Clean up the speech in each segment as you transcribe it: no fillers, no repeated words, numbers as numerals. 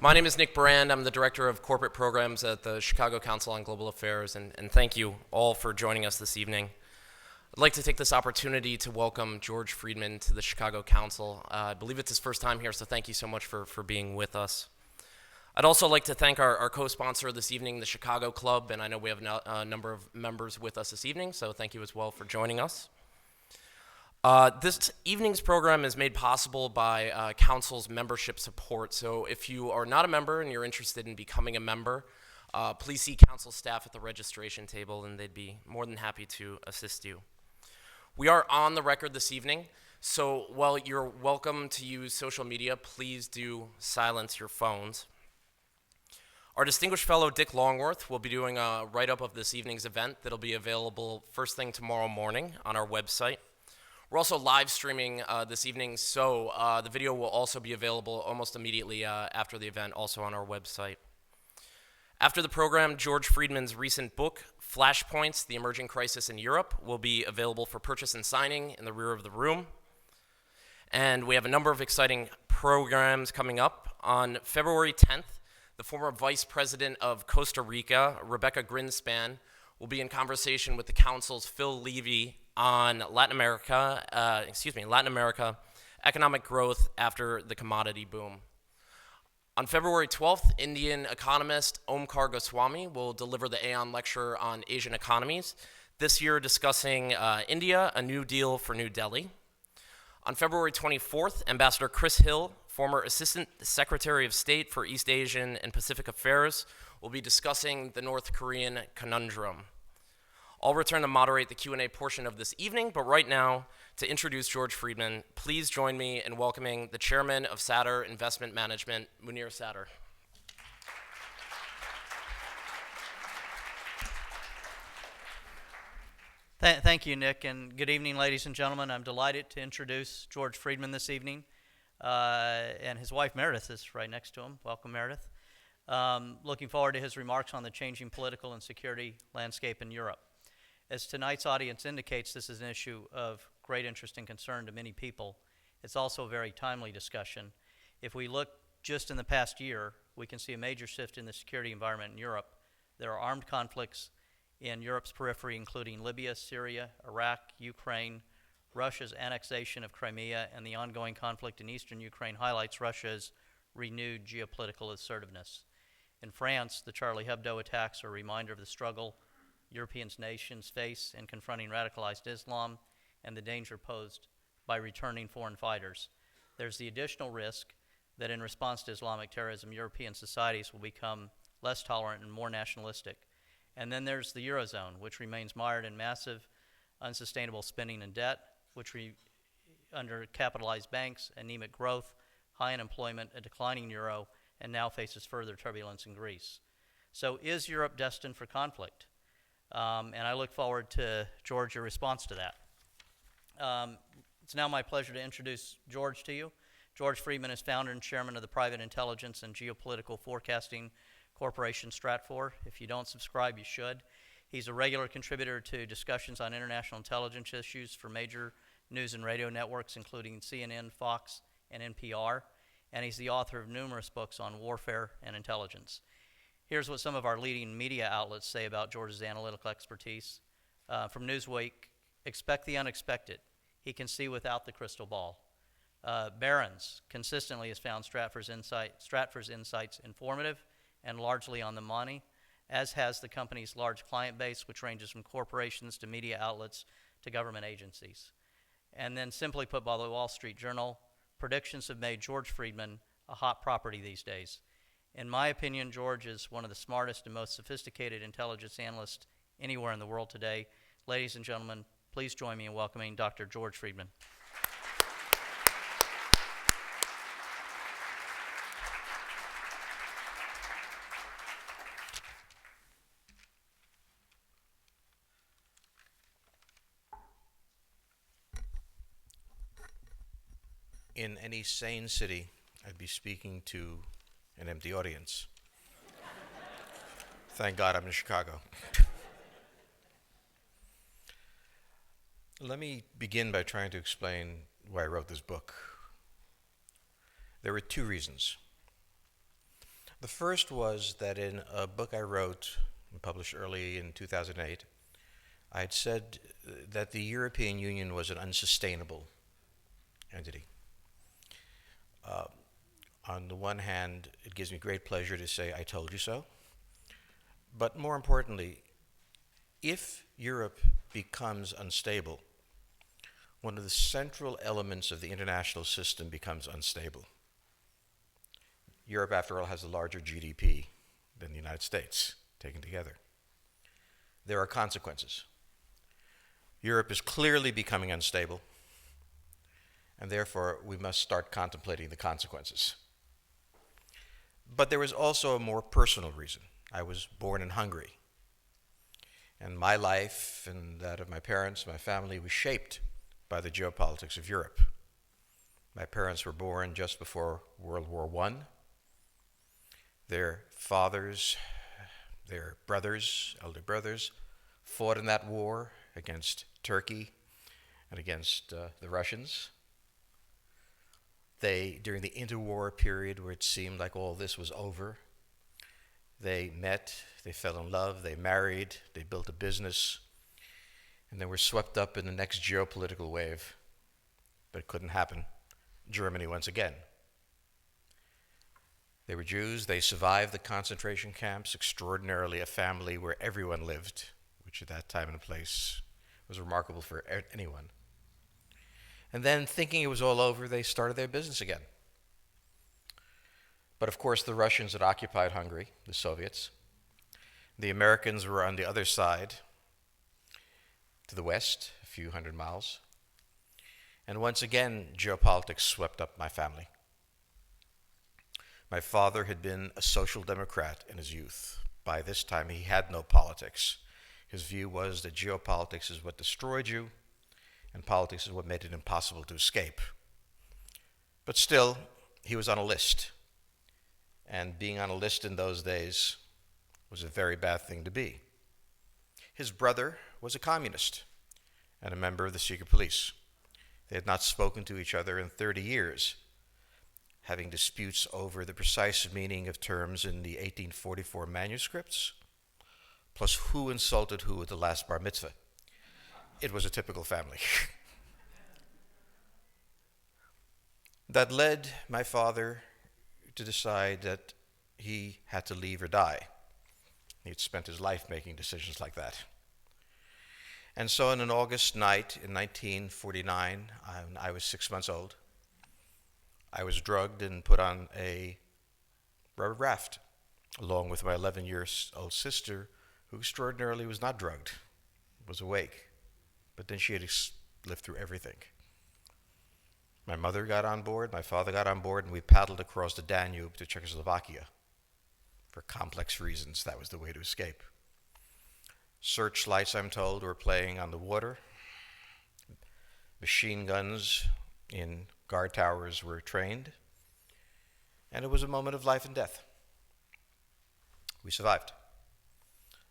My name is Nick Brand. I'm the Director of Corporate Programs at the Chicago Council on Global Affairs, and thank you all for joining us this evening. I'd like to take this opportunity to welcome George Friedman to the Chicago Council. I believe it's his first time here, so thank you so much for being with us. I'd also like to thank our co-sponsor this evening, the Chicago Club, and I know we have a number of members with us this evening, so thank you as well for joining us. This evening's program is made possible by Council's membership support. So if you are not a member and you're interested in becoming a member, please see Council staff at the registration table and they'd be more than happy to assist you. We are on the record this evening, so while you're welcome to use social media, please do silence your phones. Our distinguished fellow Dick Longworth will be doing a write-up of this evening's event that'll be available first thing tomorrow morning on our website. We're also live streaming this evening, so the video will also be available almost immediately after the event, also on our website. After the program, George Friedman's recent book, Flashpoints, The Emerging Crisis in Europe, will be available for purchase and signing in the rear of the room. And we have a number of exciting programs coming up. On February 10th, the former Vice President of Costa Rica, Rebecca Grinspan, will be in conversation with the Council's Phil Levy on Latin America economic growth after the commodity boom. On February 12th, Indian economist Omkar Goswami will deliver the Aon Lecture on Asian economies, this year discussing India, a new deal for New Delhi. On February 24th, Ambassador Chris Hill, former Assistant Secretary of State for East Asian and Pacific Affairs, will be discussing the North Korean conundrum. I'll return to moderate the Q&A portion of this evening, but right now, to introduce George Friedman, please join me in welcoming the Chairman of Satter Investment Management, Munir Satter. Thank you, Nick, and good evening, ladies and gentlemen. I'm delighted to introduce George Friedman this evening, and his wife Meredith is right next to him. Welcome, Meredith. Looking forward to his remarks on the changing political and security landscape in Europe. As tonight's audience indicates, this is an issue of great interest and concern to many people. It's also a very timely discussion. If we look just in the past year, we can see a major shift in the security environment in Europe. There are armed conflicts in Europe's periphery, including Libya, Syria, Iraq, Ukraine. Russia's annexation of Crimea and the ongoing conflict in eastern Ukraine highlights Russia's renewed geopolitical assertiveness. In France, the Charlie Hebdo attacks are a reminder of the struggle European nations face in confronting radicalized Islam and the danger posed by returning foreign fighters. There's the additional risk that in response to Islamic terrorism, European societies will become less tolerant and more nationalistic. And then there's the Eurozone, which remains mired in massive, unsustainable spending and debt, which undercapitalized banks, anemic growth, high unemployment, a declining euro, and now faces further turbulence in Greece. So is Europe destined for conflict? And I look forward to, George, your response to that. It's now my pleasure to introduce George to you. George Friedman is founder and chairman of the private intelligence and geopolitical forecasting corporation Stratfor. If you don't subscribe, you should. He's a regular contributor to discussions on international intelligence issues for major news and radio networks, including CNN, Fox, and NPR. And he's the author of numerous books on warfare and intelligence. Here's what some of our leading media outlets say about George's analytical expertise. From Newsweek, expect the unexpected. He can see without the crystal ball. Barron's consistently has found Stratfor's insights informative and largely on the money, as has the company's large client base, which ranges from corporations to media outlets to government agencies. And then simply put by the Wall Street Journal, predictions have made George Friedman a hot property these days. In my opinion, George is one of the smartest and most sophisticated intelligence analysts anywhere in the world today. Ladies and gentlemen, please join me in welcoming Dr. George Friedman. In any sane city, I'd be speaking to an empty audience. Thank God I'm in Chicago. Let me begin by trying to explain why I wrote this book. There were two reasons. The first was that in a book I wrote and published early in 2008, I had said that the European Union was an unsustainable entity. Uh, on the one hand, it gives me great pleasure to say, I told you so. But more importantly, if Europe becomes unstable, one of the central elements of the international system becomes unstable. Europe, after all, has a larger GDP than the United States, taken together. There are consequences. Europe is clearly becoming unstable, and therefore we must start contemplating the consequences. But there was also a more personal reason. I was born in Hungary, and my life and that of my parents, my family, was shaped by the geopolitics of Europe. My parents were born just before World War I. Their fathers, their brothers, elder brothers, fought in that war against Turkey and against the Russians. They, during the interwar period where it seemed like all this was over, they met, they fell in love, they married, they built a business, and they were swept up in the next geopolitical wave. But it couldn't happen. Germany once again. They were Jews, they survived the concentration camps, extraordinarily a family where everyone lived, which at that time and place was remarkable for anyone. And then, thinking it was all over, they started their business again. But of course, the Russians had occupied Hungary, the Soviets. The Americans were on the other side, to the west, a few hundred miles. And once again, geopolitics swept up my family. My father had been a social democrat in his youth. By this time, he had no politics. His view was that geopolitics is what destroyed you, and politics is what made it impossible to escape. But still, he was on a list. And being on a list in those days was a very bad thing to be. His brother was a communist and a member of the secret police. They had not spoken to each other in 30 years, having disputes over the precise meaning of terms in the 1844 manuscripts, plus who insulted who at the last bar mitzvah. It was a typical family. That led my father to decide that he had to leave or die. He had spent his life making decisions like that. And so on an August night in 1949, I was 6 months old, I was drugged and put on a rubber raft, along with my 11-year-old sister, who extraordinarily was not drugged, was awake. But then she had lived through everything. My mother got on board, my father got on board, and we paddled across the Danube to Czechoslovakia. For complex reasons, that was the way to escape. Searchlights, I'm told, were playing on the water. Machine guns in guard towers were trained. And it was a moment of life and death. We survived.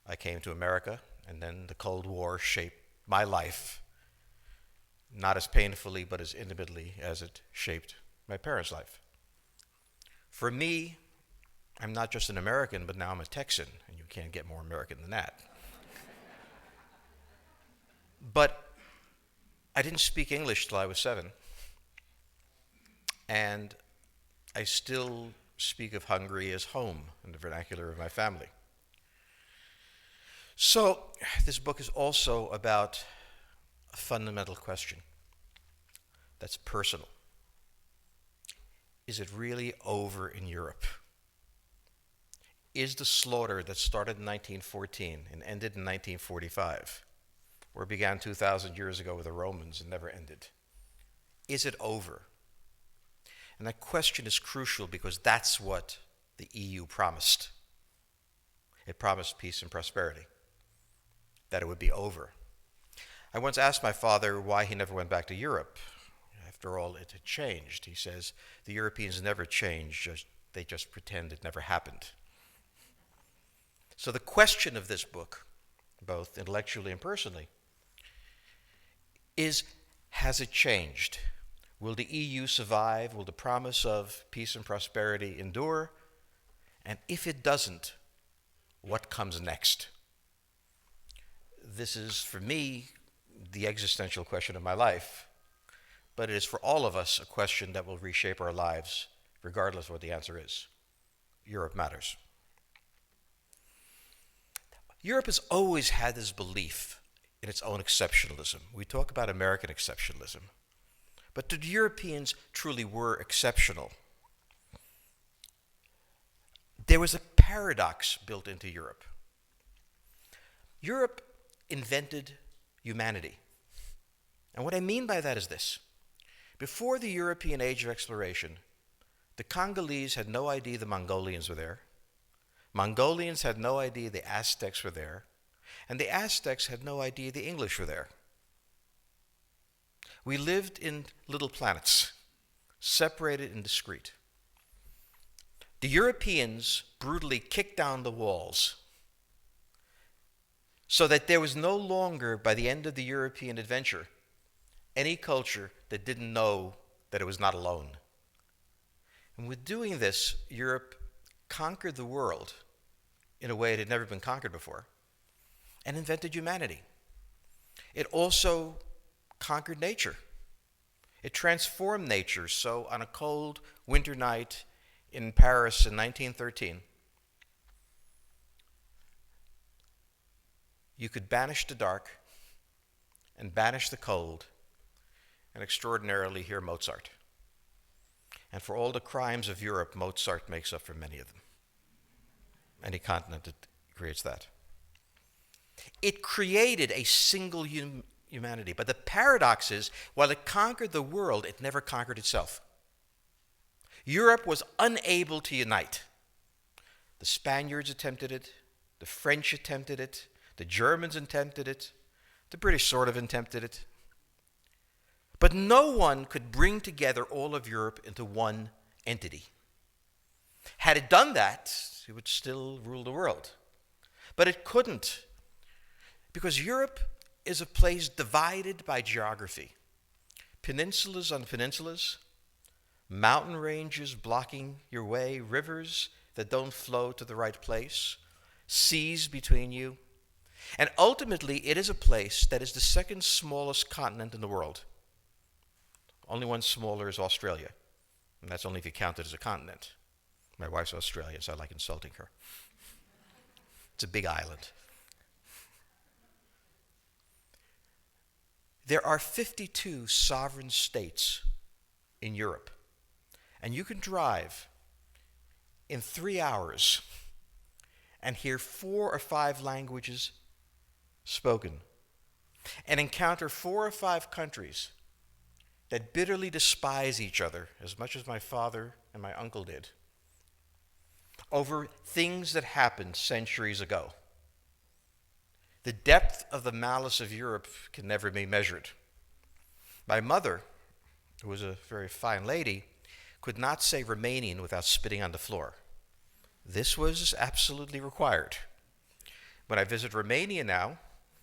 I came to America, and then the Cold War shaped my life, not as painfully but as intimately as it shaped my parents' life. For me, I'm not just an American, but now I'm a Texan, and you can't get more American than that. But I didn't speak English till I was 7, and I still speak of Hungary as home in the vernacular of my family. So this book is also about a fundamental question that's personal. Is it really over in Europe? Is the slaughter that started in 1914 and ended in 1945, or began 2,000 years ago with the Romans and never ended, is it over? And that question is crucial because that's what the EU promised. It promised peace and prosperity, that it would be over. I once asked my father why he never went back to Europe. After all, it had changed. He says, the Europeans never changed, they just pretend it never happened. So the question of this book, both intellectually and personally, is, has it changed? Will the EU survive? Will the promise of peace and prosperity endure? And if it doesn't, what comes next? This is, for me, the existential question of my life, but it is for all of us a question that will reshape our lives, regardless of what the answer is. Europe matters. Europe has always had this belief in its own exceptionalism. We talk about American exceptionalism, but the Europeans truly were exceptional. There was a paradox built into Europe. Europe invented humanity. And what I mean by that is this. Before the European age of exploration, the Congolese had no idea the Mongolians were there. Mongolians had no idea the Aztecs were there. And the Aztecs had no idea the English were there. We lived in little planets, separated and discrete. The Europeans brutally kicked down the walls so that there was no longer, by the end of the European adventure, any culture that didn't know that it was not alone. And with doing this, Europe conquered the world in a way it had never been conquered before and invented humanity. It also conquered nature. It transformed nature. So on a cold winter night in Paris in 1913, you could banish the dark and banish the cold and extraordinarily hear Mozart. And for all the crimes of Europe, Mozart makes up for many of them. Any continent that creates that. It created a single humanity. But the paradox is, while it conquered the world, it never conquered itself. Europe was unable to unite. The Spaniards attempted it, the French attempted it, the Germans attempted it, the British sort of attempted it. But no one could bring together all of Europe into one entity. Had it done that, it would still rule the world. But it couldn't, because Europe is a place divided by geography. Peninsulas on peninsulas, mountain ranges blocking your way, rivers that don't flow to the right place, seas between you. And ultimately, it is a place that is the second smallest continent in the world. Only one smaller is Australia, and that's only if you count it as a continent. My wife's Australian, so I like insulting her. It's a big island. There are 52 sovereign states in Europe, and you can drive in 3 hours and hear 4 or 5 languages spoken, and encounter 4 or 5 countries that bitterly despise each other, as much as my father and my uncle did, over things that happened centuries ago. The depth of the malice of Europe can never be measured. My mother, who was a very fine lady, could not say Romanian without spitting on the floor. This was absolutely required. When I visit Romania now,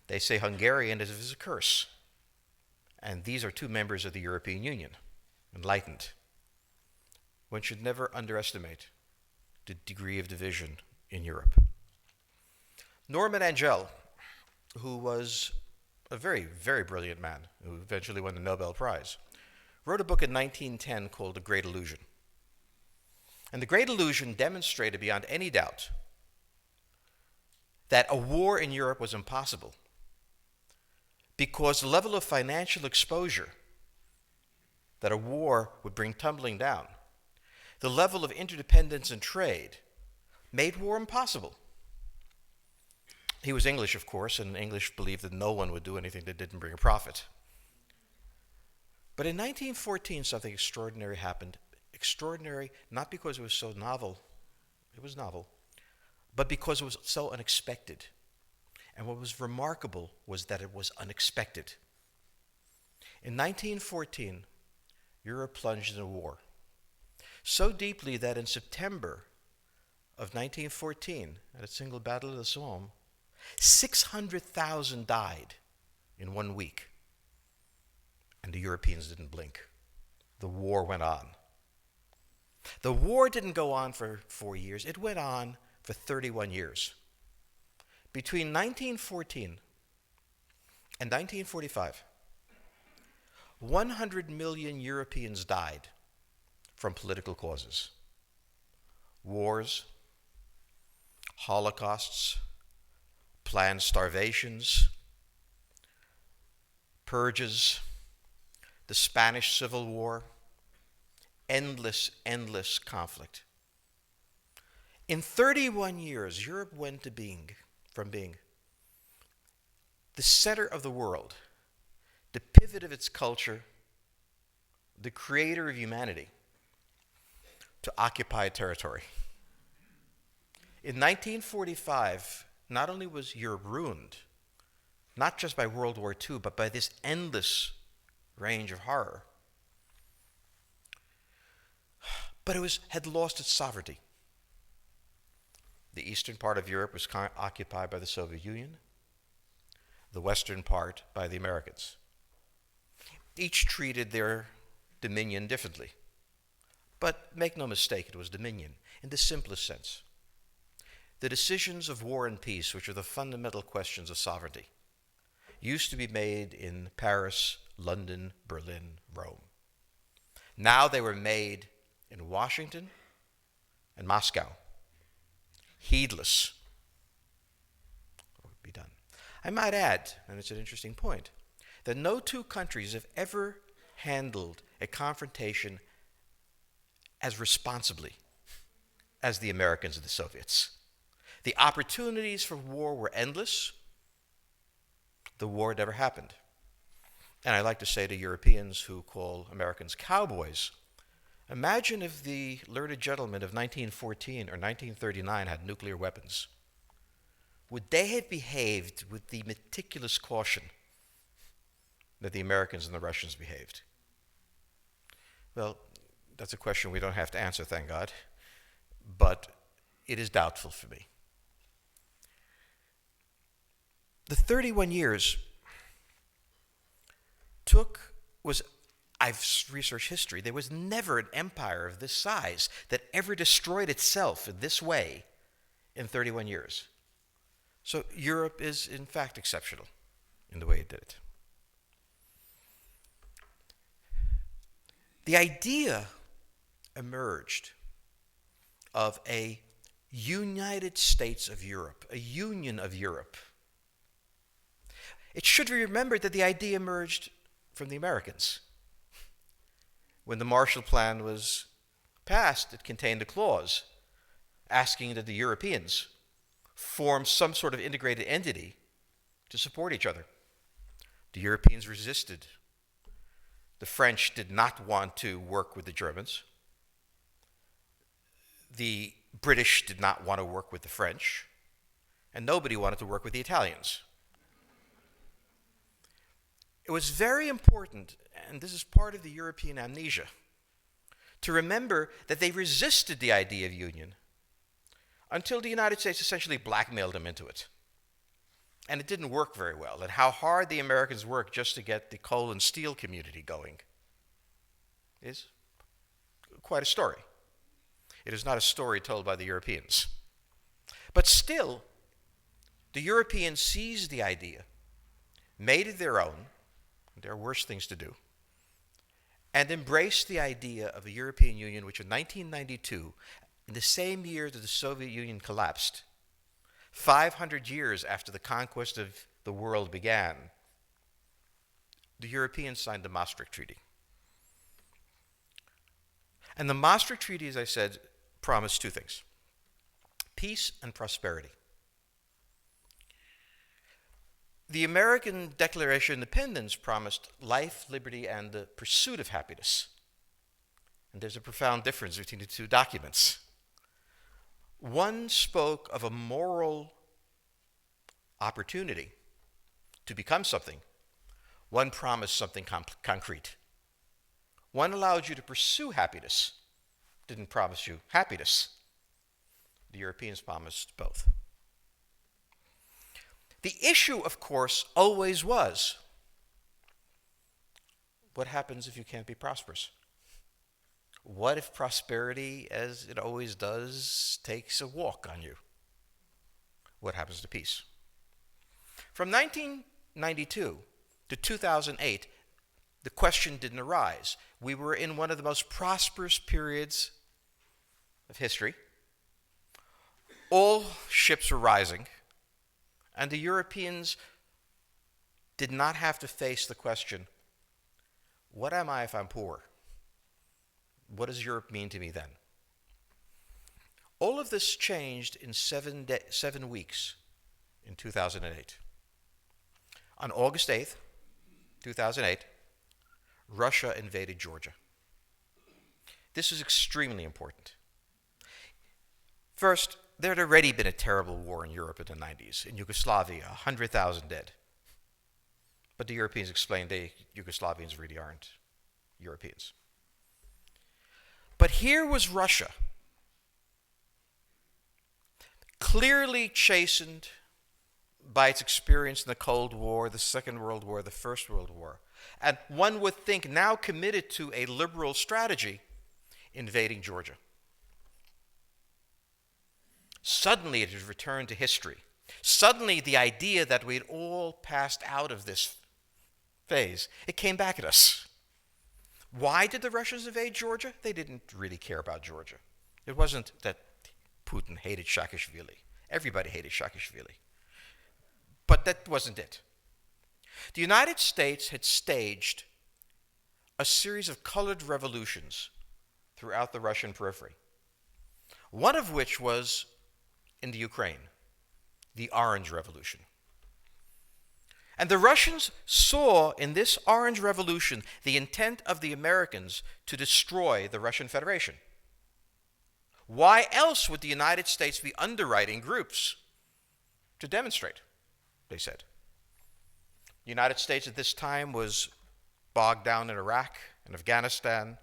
they say Hungarian as if it's a curse. And these are 2 members of the European Union, enlightened. One should never underestimate the degree of division in Europe. Norman Angell, who was a very, very brilliant man, who eventually won the Nobel Prize, wrote a book in 1910 called The Great Illusion. And The Great Illusion demonstrated beyond any doubt that a war in Europe was impossible because the level of financial exposure that a war would bring tumbling down, the level of interdependence and trade, made war impossible. He was English, of course, and English believed that no one would do anything that didn't bring a profit. But in 1914, something extraordinary happened. Extraordinary, not because it was so novel, it was novel, but because it was so unexpected. And what was remarkable was that it was unexpected. In 1914, Europe plunged into war. So deeply that in September of 1914, at a single battle of the Somme, 600,000 died in 1 week. And the Europeans didn't blink. The war went on. The war didn't go on for 4 years. It went on for 31 years. Between 1914 and 1945, 100 million Europeans died from political causes. Wars, holocausts, planned starvations, purges, the Spanish Civil War, endless conflict. In 31 years, Europe went from being the center of the world, the pivot of its culture, the creator of humanity, to occupied territory. In 1945, not only was Europe ruined, not just by World War II, but by this endless range of horror, but it had lost its sovereignty. The eastern part of Europe was occupied by the Soviet Union, the western part by the Americans. Each treated their dominion differently. But make no mistake, it was dominion in the simplest sense. The decisions of war and peace, which are the fundamental questions of sovereignty, used to be made in Paris, London, Berlin, Rome. Now they were made in Washington and Moscow, heedless what would be done. I might add, and it's an interesting point, that no two countries have ever handled a confrontation as responsibly as the Americans and the Soviets. The opportunities for war were endless. The war never happened. And I like to say to Europeans who call Americans cowboys, imagine if the learned gentlemen of 1914 or 1939 had nuclear weapons. Would they have behaved with the meticulous caution that the Americans and the Russians behaved? Well, that's a question we don't have to answer, thank God, but it is doubtful for me. The 31 years I've researched history. There was never an empire of this size that ever destroyed itself in this way in 31 years. So Europe is, in fact, exceptional in the way it did it. The idea emerged of a United States of Europe, a union of Europe. It should be remembered that the idea emerged from the Americans. When the Marshall Plan was passed, it contained a clause asking that the Europeans form some sort of integrated entity to support each other. The Europeans resisted. The French did not want to work with the Germans. The British did not want to work with the French. And nobody wanted to work with the Italians. It was very important, and this is part of the European amnesia, to remember that they resisted the idea of union until the United States essentially blackmailed them into it. And it didn't work very well, and how hard the Americans worked just to get the coal and steel community going is quite a story. It is not a story told by the Europeans. But still, the Europeans seized the idea, made it their own. There are worse things to do, and embraced the idea of a European Union, which in 1992, in the same year that the Soviet Union collapsed, 500 years after the conquest of the world began, the Europeans signed the Maastricht Treaty. And the Maastricht Treaty, as I said, promised two things: peace and prosperity. The American Declaration of Independence promised life, liberty, and the pursuit of happiness. And there's a profound difference between the two documents. One spoke of a moral opportunity to become something. One promised something concrete. One allowed you to pursue happiness, didn't promise you happiness. The Europeans promised both. The issue, of course, always was, what happens if you can't be prosperous? What if prosperity, as it always does, takes a walk on you? What happens to peace? From 1992 to 2008, the question didn't arise. We were in one of the most prosperous periods of history. All ships were rising, and the Europeans did not have to face the question, what am I if I'm poor? What does Europe mean to me then? All of this changed in 7 weeks in 2008. On August 8th, 2008, Russia invaded Georgia. This is extremely important. First, there had already been a terrible war in Europe in the 90s. In Yugoslavia, 100,000 dead. But the Europeans explained Yugoslavians really aren't Europeans. But here was Russia, clearly chastened by its experience in the Cold War, the Second World War, the First World War, and one would think now committed to a liberal strategy, invading Georgia. Suddenly it had returned to history. Suddenly the idea that we'd all passed out of this phase, it came back at us. Why did the Russians invade Georgia? They didn't really care about Georgia. It wasn't that Putin hated Saakashvili. Everybody hated Saakashvili. But that wasn't it. The United States had staged a series of colored revolutions throughout the Russian periphery, one of which was in the Ukraine, the Orange Revolution. And the Russians saw in this Orange Revolution the intent of the Americans to destroy the Russian Federation. Why else would the United States be underwriting groups to demonstrate, they said. The United States at this time was bogged down in Iraq and Afghanistan,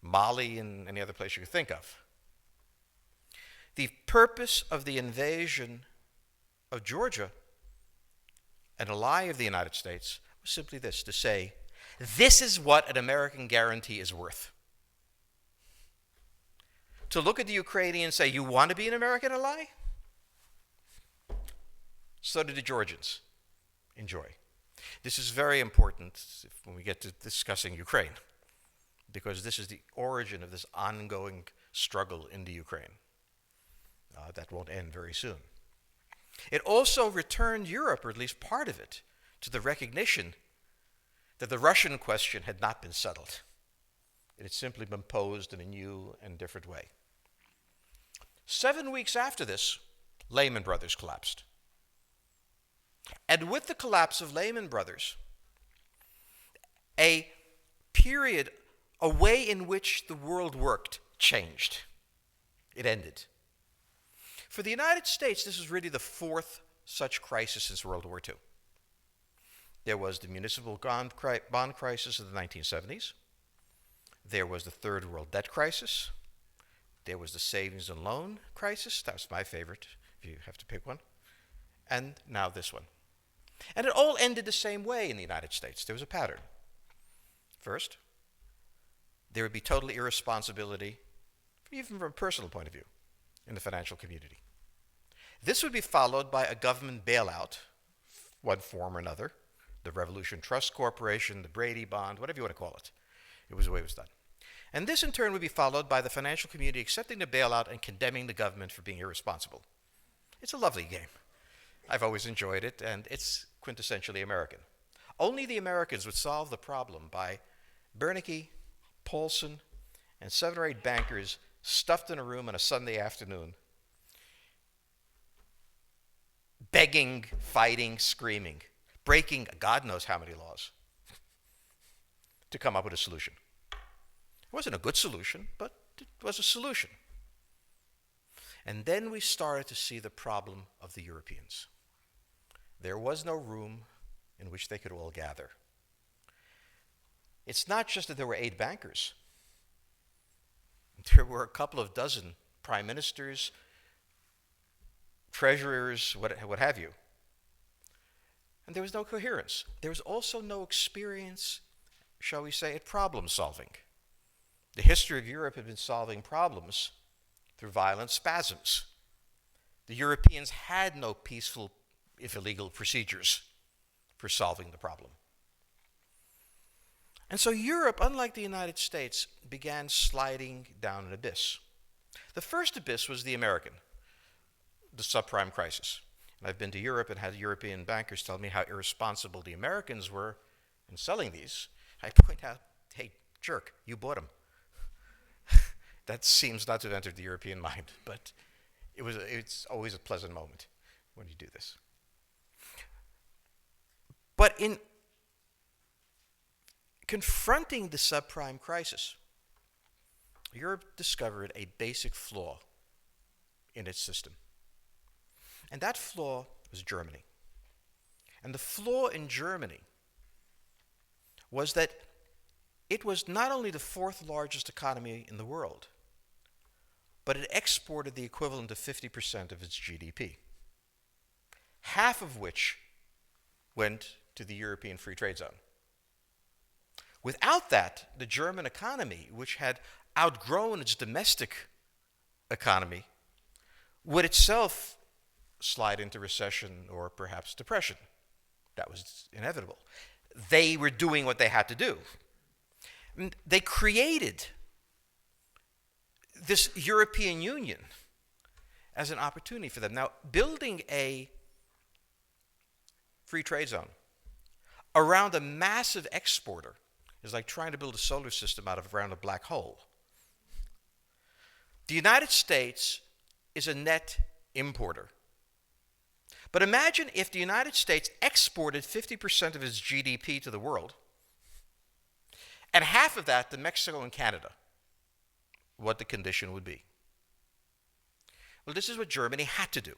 Mali, and any other place you could think of. The purpose of the invasion of Georgia, an ally of the United States, was simply this, to say, this is what an American guarantee is worth. To look at the Ukrainians and say, you want to be an American ally? So did the Georgians. Enjoy. This is very important when we get to discussing Ukraine, because this is the origin of this ongoing struggle in the Ukraine. That won't end very soon. It also returned Europe, or at least part of it, to the recognition that the Russian question had not been settled. It had simply been posed in a new and different way. 7 weeks after this, Lehman Brothers collapsed. And with the collapse of Lehman Brothers, a period, a way in which the world worked, changed. It ended. For the United States, this is really the fourth such crisis since World War II. There was the municipal bond crisis of the 1970s. There was the third world debt crisis. There was the savings and loan crisis. That was my favorite, if you have to pick one. And now this one. And it all ended the same way in the United States. There was a pattern. First, there would be total irresponsibility, even from a personal point of view, in the financial community. This would be followed by a government bailout, one form or another, the Revolution Trust Corporation, the Brady Bond, whatever you want to call it. It was the way it was done. And this in turn would be followed by the financial community accepting the bailout and condemning the government for being irresponsible. It's a lovely game. I've always enjoyed it, and it's quintessentially American. Only the Americans would solve the problem by Bernanke, Paulson, and 7 or 8 bankers stuffed in a room on a Sunday afternoon, begging, fighting, screaming, breaking God knows how many laws to come up with a solution. It wasn't a good solution, but it was a solution. And then we started to see the problem of the Europeans. There was no room in which they could all gather. It's not just that there were 8 bankers. There were a couple of dozen prime ministers, treasurers, what have you. And there was no coherence. There was also no experience, shall we say, at problem solving. The history of Europe had been solving problems through violent spasms. The Europeans had no peaceful, if illegal, procedures for solving the problem. And so Europe, unlike the United States, began sliding down an abyss. The first abyss was the American, the subprime crisis. And I've been to Europe and had European bankers tell me how irresponsible the Americans were in selling these. I point out, hey, jerk, you bought them. That seems not to have entered the European mind, but it's always a pleasant moment when you do this. But in confronting the subprime crisis, Europe discovered a basic flaw in its system. And that flaw was Germany. And the flaw in Germany was that it was not only the fourth largest economy in the world, but it exported the equivalent of 50% of its GDP, half of which went to the European Free Trade Zone. Without that, the German economy, which had outgrown its domestic economy, would itself slide into recession or perhaps depression. That was inevitable. They were doing what they had to do. And they created this European Union as an opportunity for them. Now, building a free trade zone around a massive exporter is like trying to build a solar system around a black hole. The United States is a net importer. But imagine if the United States exported 50% of its GDP to the world, and half of that to Mexico and Canada, what the condition would be. Well, this is what Germany had to do.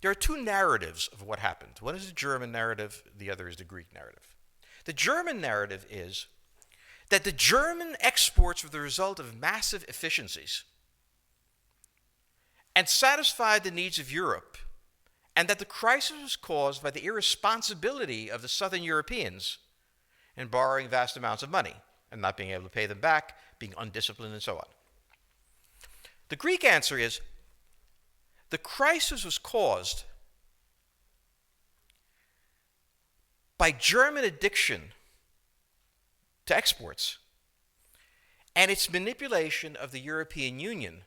There are two narratives of what happened. One is the German narrative, the other is the Greek narrative. The German narrative is that the German exports were the result of massive efficiencies and satisfied the needs of Europe, and that the crisis was caused by the irresponsibility of the Southern Europeans in borrowing vast amounts of money and not being able to pay them back, being undisciplined, and so on. The Greek answer is the crisis was caused by German addiction to exports and its manipulation of the European Union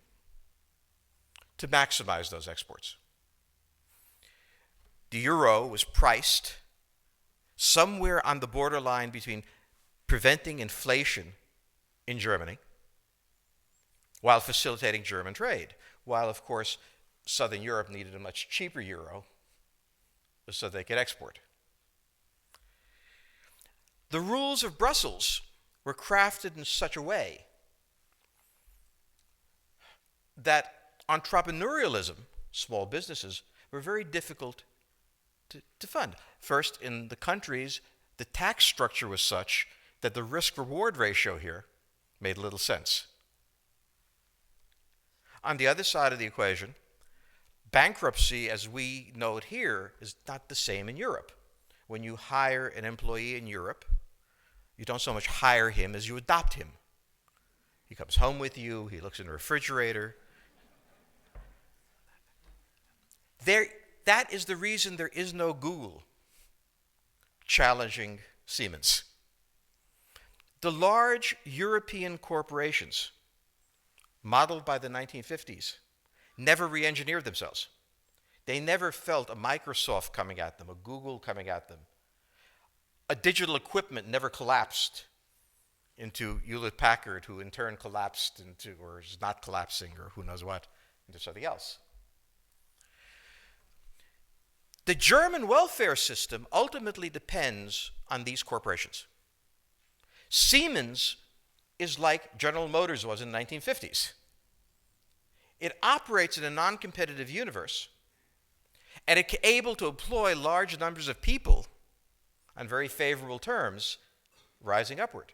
to maximize those exports. The euro was priced somewhere on the borderline between preventing inflation in Germany while facilitating German trade, while, of course, Southern Europe needed a much cheaper euro so they could export. The rules of Brussels were crafted in such a way that entrepreneurialism, small businesses, were very difficult to fund. First, in the countries, the tax structure was such that the risk-reward ratio here made little sense. On the other side of the equation, bankruptcy, as we know it here, is not the same in Europe. When you hire an employee in Europe, you don't so much hire him as you adopt him. He comes home with you, he looks in the refrigerator. That is the reason there is no Google challenging Siemens. The large European corporations, modeled by the 1950s, never re-engineered themselves. They never felt a Microsoft coming at them, a Google coming at them. A digital equipment never collapsed into Hewlett-Packard, who in turn collapsed into, or is not collapsing, or who knows what, into something else. The German welfare system ultimately depends on these corporations. Siemens is like General Motors was in the 1950s. It operates in a non-competitive universe, and it's able to employ large numbers of people on very favorable terms, rising upward.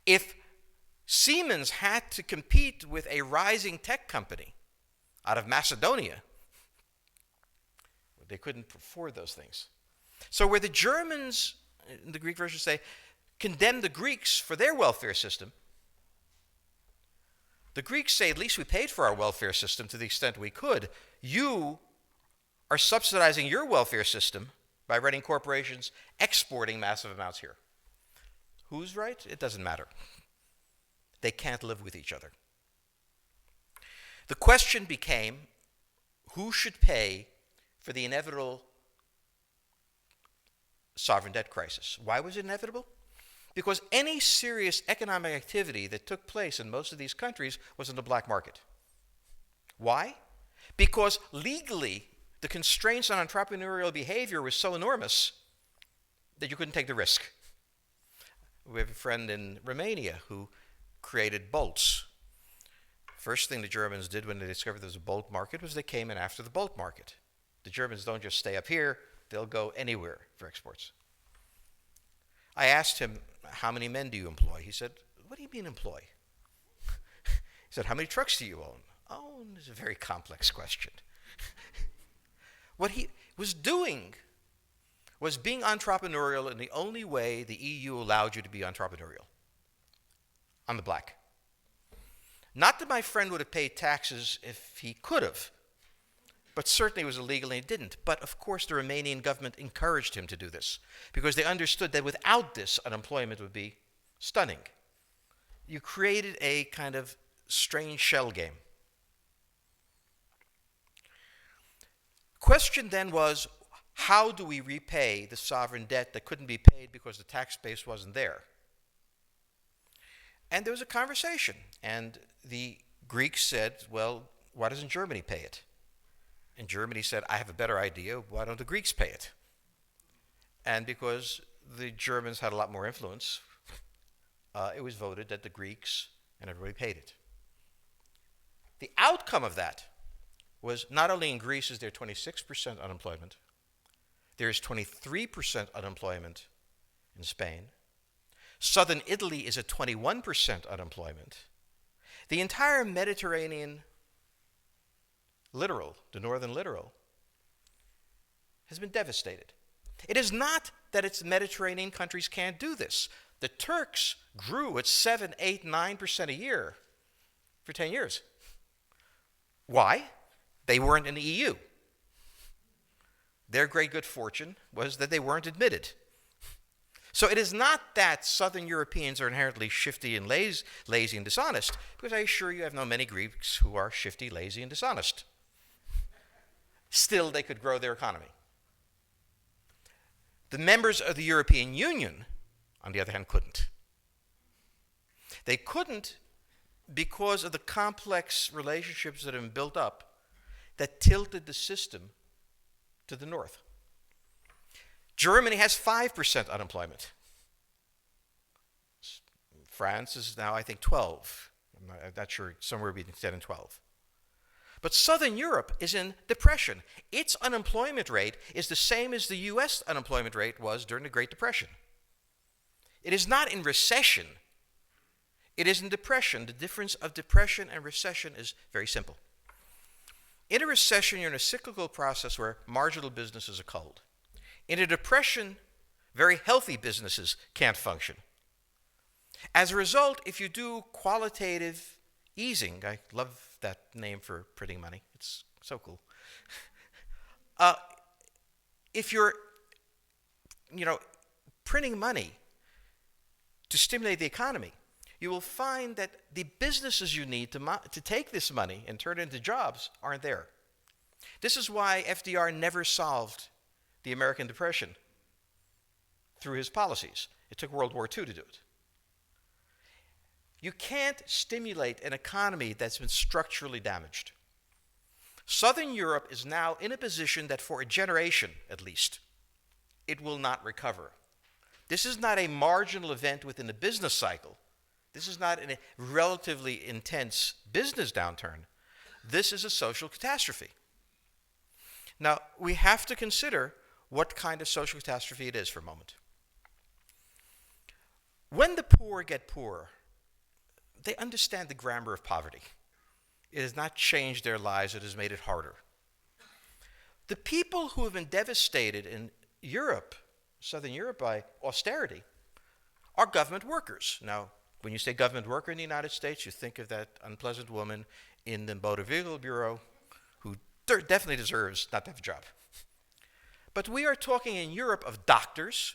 If Siemens had to compete with a rising tech company out of Macedonia, they couldn't afford those things. So where the Germans, in the Greek version say, condemn the Greeks for their welfare system, The Greeks say, at least we paid for our welfare system to the extent we could. You are subsidizing your welfare system by running corporations exporting massive amounts here. Who's right? It doesn't matter. They can't live with each other. The question became, who should pay for the inevitable sovereign debt crisis? Why was it inevitable? Because any serious economic activity that took place in most of these countries was in the black market. Why? Because legally, the constraints on entrepreneurial behavior were so enormous that you couldn't take the risk. We have a friend in Romania who created bolts. First thing the Germans did when they discovered there was a bolt market was they came in after the bolt market. The Germans don't just stay up here, they'll go anywhere for exports. I asked him, how many men do you employ? He said, what do you mean employ? He said, how many trucks do you own? Oh, it's a very complex question. What he was doing was being entrepreneurial in the only way the EU allowed you to be entrepreneurial, on the black. Not that my friend would have paid taxes if he could have, but certainly it was illegal and he didn't. But of course the Romanian government encouraged him to do this because they understood that without this, unemployment would be stunning. You created a kind of strange shell game. Question then was, how do we repay the sovereign debt that couldn't be paid because the tax base wasn't there? And there was a conversation, and the Greeks said, well, why doesn't Germany pay it? And Germany said, I have a better idea, why don't the Greeks pay it? And because the Germans had a lot more influence, it was voted that the Greeks and everybody paid it. The outcome of that was not only in Greece is there 26% unemployment, there is 23% unemployment in Spain. Southern Italy is at 21% unemployment. The entire Mediterranean littoral, the northern littoral, has been devastated. It is not that its Mediterranean countries can't do this. The Turks grew at 7, 8, 9% a year for 10 years. Why? They weren't in the EU. Their great good fortune was that they weren't admitted. So it is not that Southern Europeans are inherently shifty and lazy and dishonest, because I assure you I have known many Greeks who are shifty, lazy, and dishonest. Still, they could grow their economy. The members of the European Union, on the other hand, couldn't. They couldn't because of the complex relationships that have been built up that tilted the system to the north. Germany has 5% unemployment. France is now, I think, 12. I'm not sure, somewhere between 10 and 12. But Southern Europe is in depression. Its unemployment rate is the same as the US unemployment rate was during the Great Depression. It is not in recession. It is in depression. The difference of depression and recession is very simple. In a recession, you're in a cyclical process where marginal businesses are culled. In a depression, very healthy businesses can't function. As a result, if you do qualitative easing, I love that name for printing money, it's so cool. If you're, printing money to stimulate the economy, you will find that the businesses you need to take this money and turn it into jobs aren't there. This is why FDR never solved the American Depression through his policies. It took World War II to do it. You can't stimulate an economy that's been structurally damaged. Southern Europe is now in a position that for a generation, at least, it will not recover. This is not a marginal event within the business cycle. This is not a relatively intense business downturn. This is a social catastrophe. Now, we have to consider what kind of social catastrophe it is for a moment. When the poor get poorer, they understand the grammar of poverty. It has not changed their lives, it has made it harder. The people who have been devastated in Europe, Southern Europe, by austerity, are government workers. Now, When you say government worker in the United States, you think of that unpleasant woman in the Motor Vehicle Bureau who definitely deserves not to have a job. But we are talking in Europe of doctors,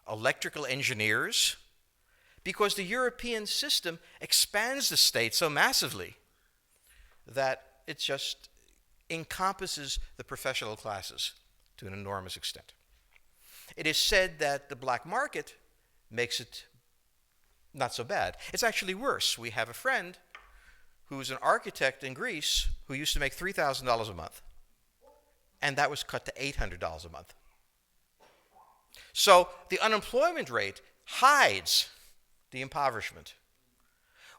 electrical engineers, because the European system expands the state so massively that it just encompasses the professional classes to an enormous extent. It is said that the black market makes it not so bad. It's actually worse. We have a friend who's an architect in Greece who used to make $3,000 a month, and that was cut to $800 a month. So the unemployment rate hides the impoverishment.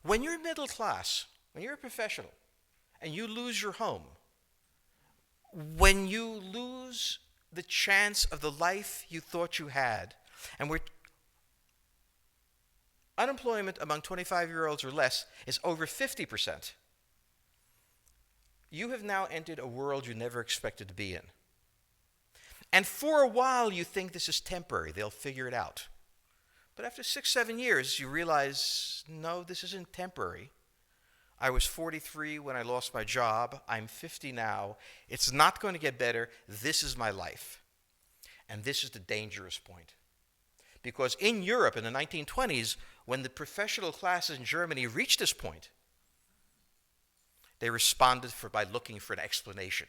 When you're middle class, when you're a professional, and you lose your home, when you lose the chance of the life you thought you had, and unemployment among 25-year-olds or less is over 50%, you have now entered a world you never expected to be in. And for a while you think this is temporary, they'll figure it out. But after 6, 7 years, you realize, no, this isn't temporary. I was 43 when I lost my job. I'm 50 now. It's not going to get better. This is my life. And this is the dangerous point. Because in Europe in the 1920s, when the professional classes in Germany reached this point, they responded by looking for an explanation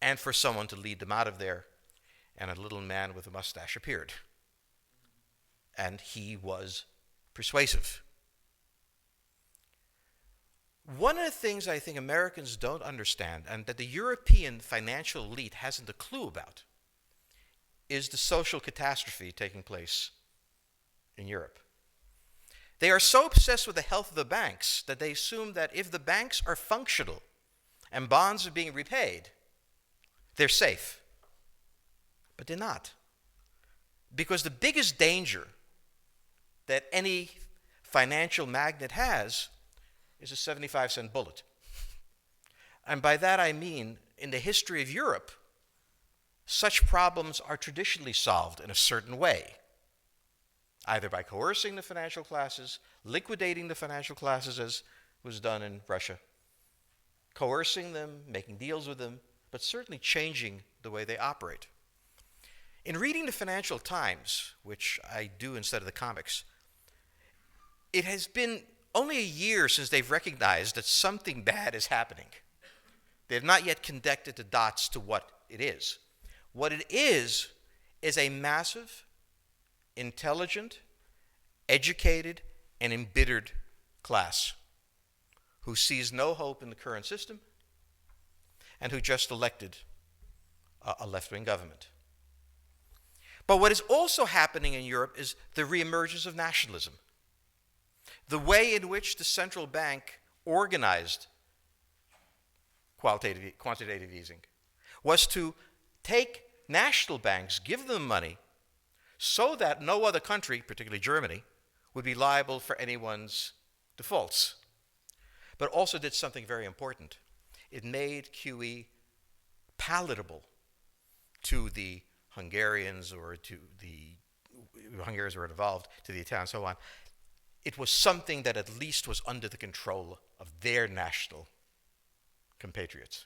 and for someone to lead them out of there. And a little man with a mustache appeared. And he was persuasive. One of the things I think Americans don't understand, and that the European financial elite hasn't a clue about, is the social catastrophe taking place in Europe. They are so obsessed with the health of the banks that they assume that if the banks are functional and bonds are being repaid, they're safe. But they're not. Because the biggest danger that any financial magnate has is a 75-cent bullet. And by that I mean, in the history of Europe, such problems are traditionally solved in a certain way, either by coercing the financial classes, liquidating the financial classes as was done in Russia, coercing them, making deals with them, but certainly changing the way they operate. In reading the Financial Times, which I do instead of the comics, it has been only a year since they've recognized that something bad is happening. They have not yet connected the dots to what it is. What it is a massive, intelligent, educated, and embittered class who sees no hope in the current system and who just elected a left-wing government. But what is also happening in Europe is the reemergence of nationalism. The way in which the central bank organized quantitative easing was to take national banks, give them money, so that no other country, particularly Germany, would be liable for anyone's defaults. But also did something very important. It made QE palatable to the Hungarians or to the Hungarians were involved, to the Italians and so on. It was something that at least was under the control of their national compatriots.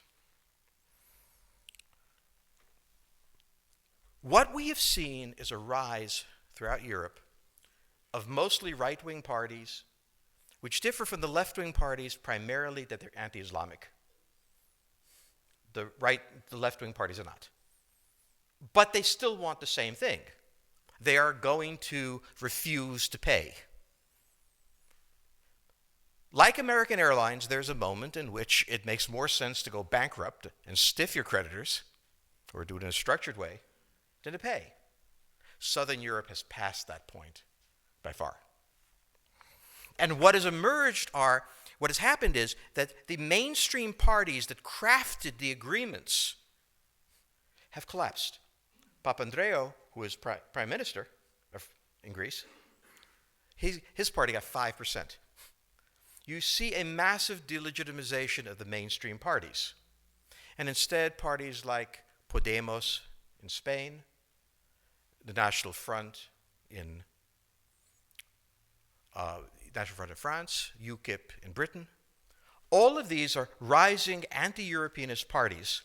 What we have seen is a rise throughout Europe of mostly right-wing parties, which differ from the left-wing parties primarily that they're anti-Islamic. The left-wing parties are not. But they still want the same thing. They are going to refuse to pay. Like American Airlines, there's a moment in which it makes more sense to go bankrupt and stiff your creditors, or do it in a structured way, than to pay. Southern Europe has passed that point by far. And what has happened is that the mainstream parties that crafted the agreements have collapsed. Papandreou, who is prime minister in Greece, his party got 5%. You see a massive delegitimization of the mainstream parties. And instead, parties like Podemos in Spain, the National Front in National Front in France, UKIP in Britain. All of these are rising anti-Europeanist parties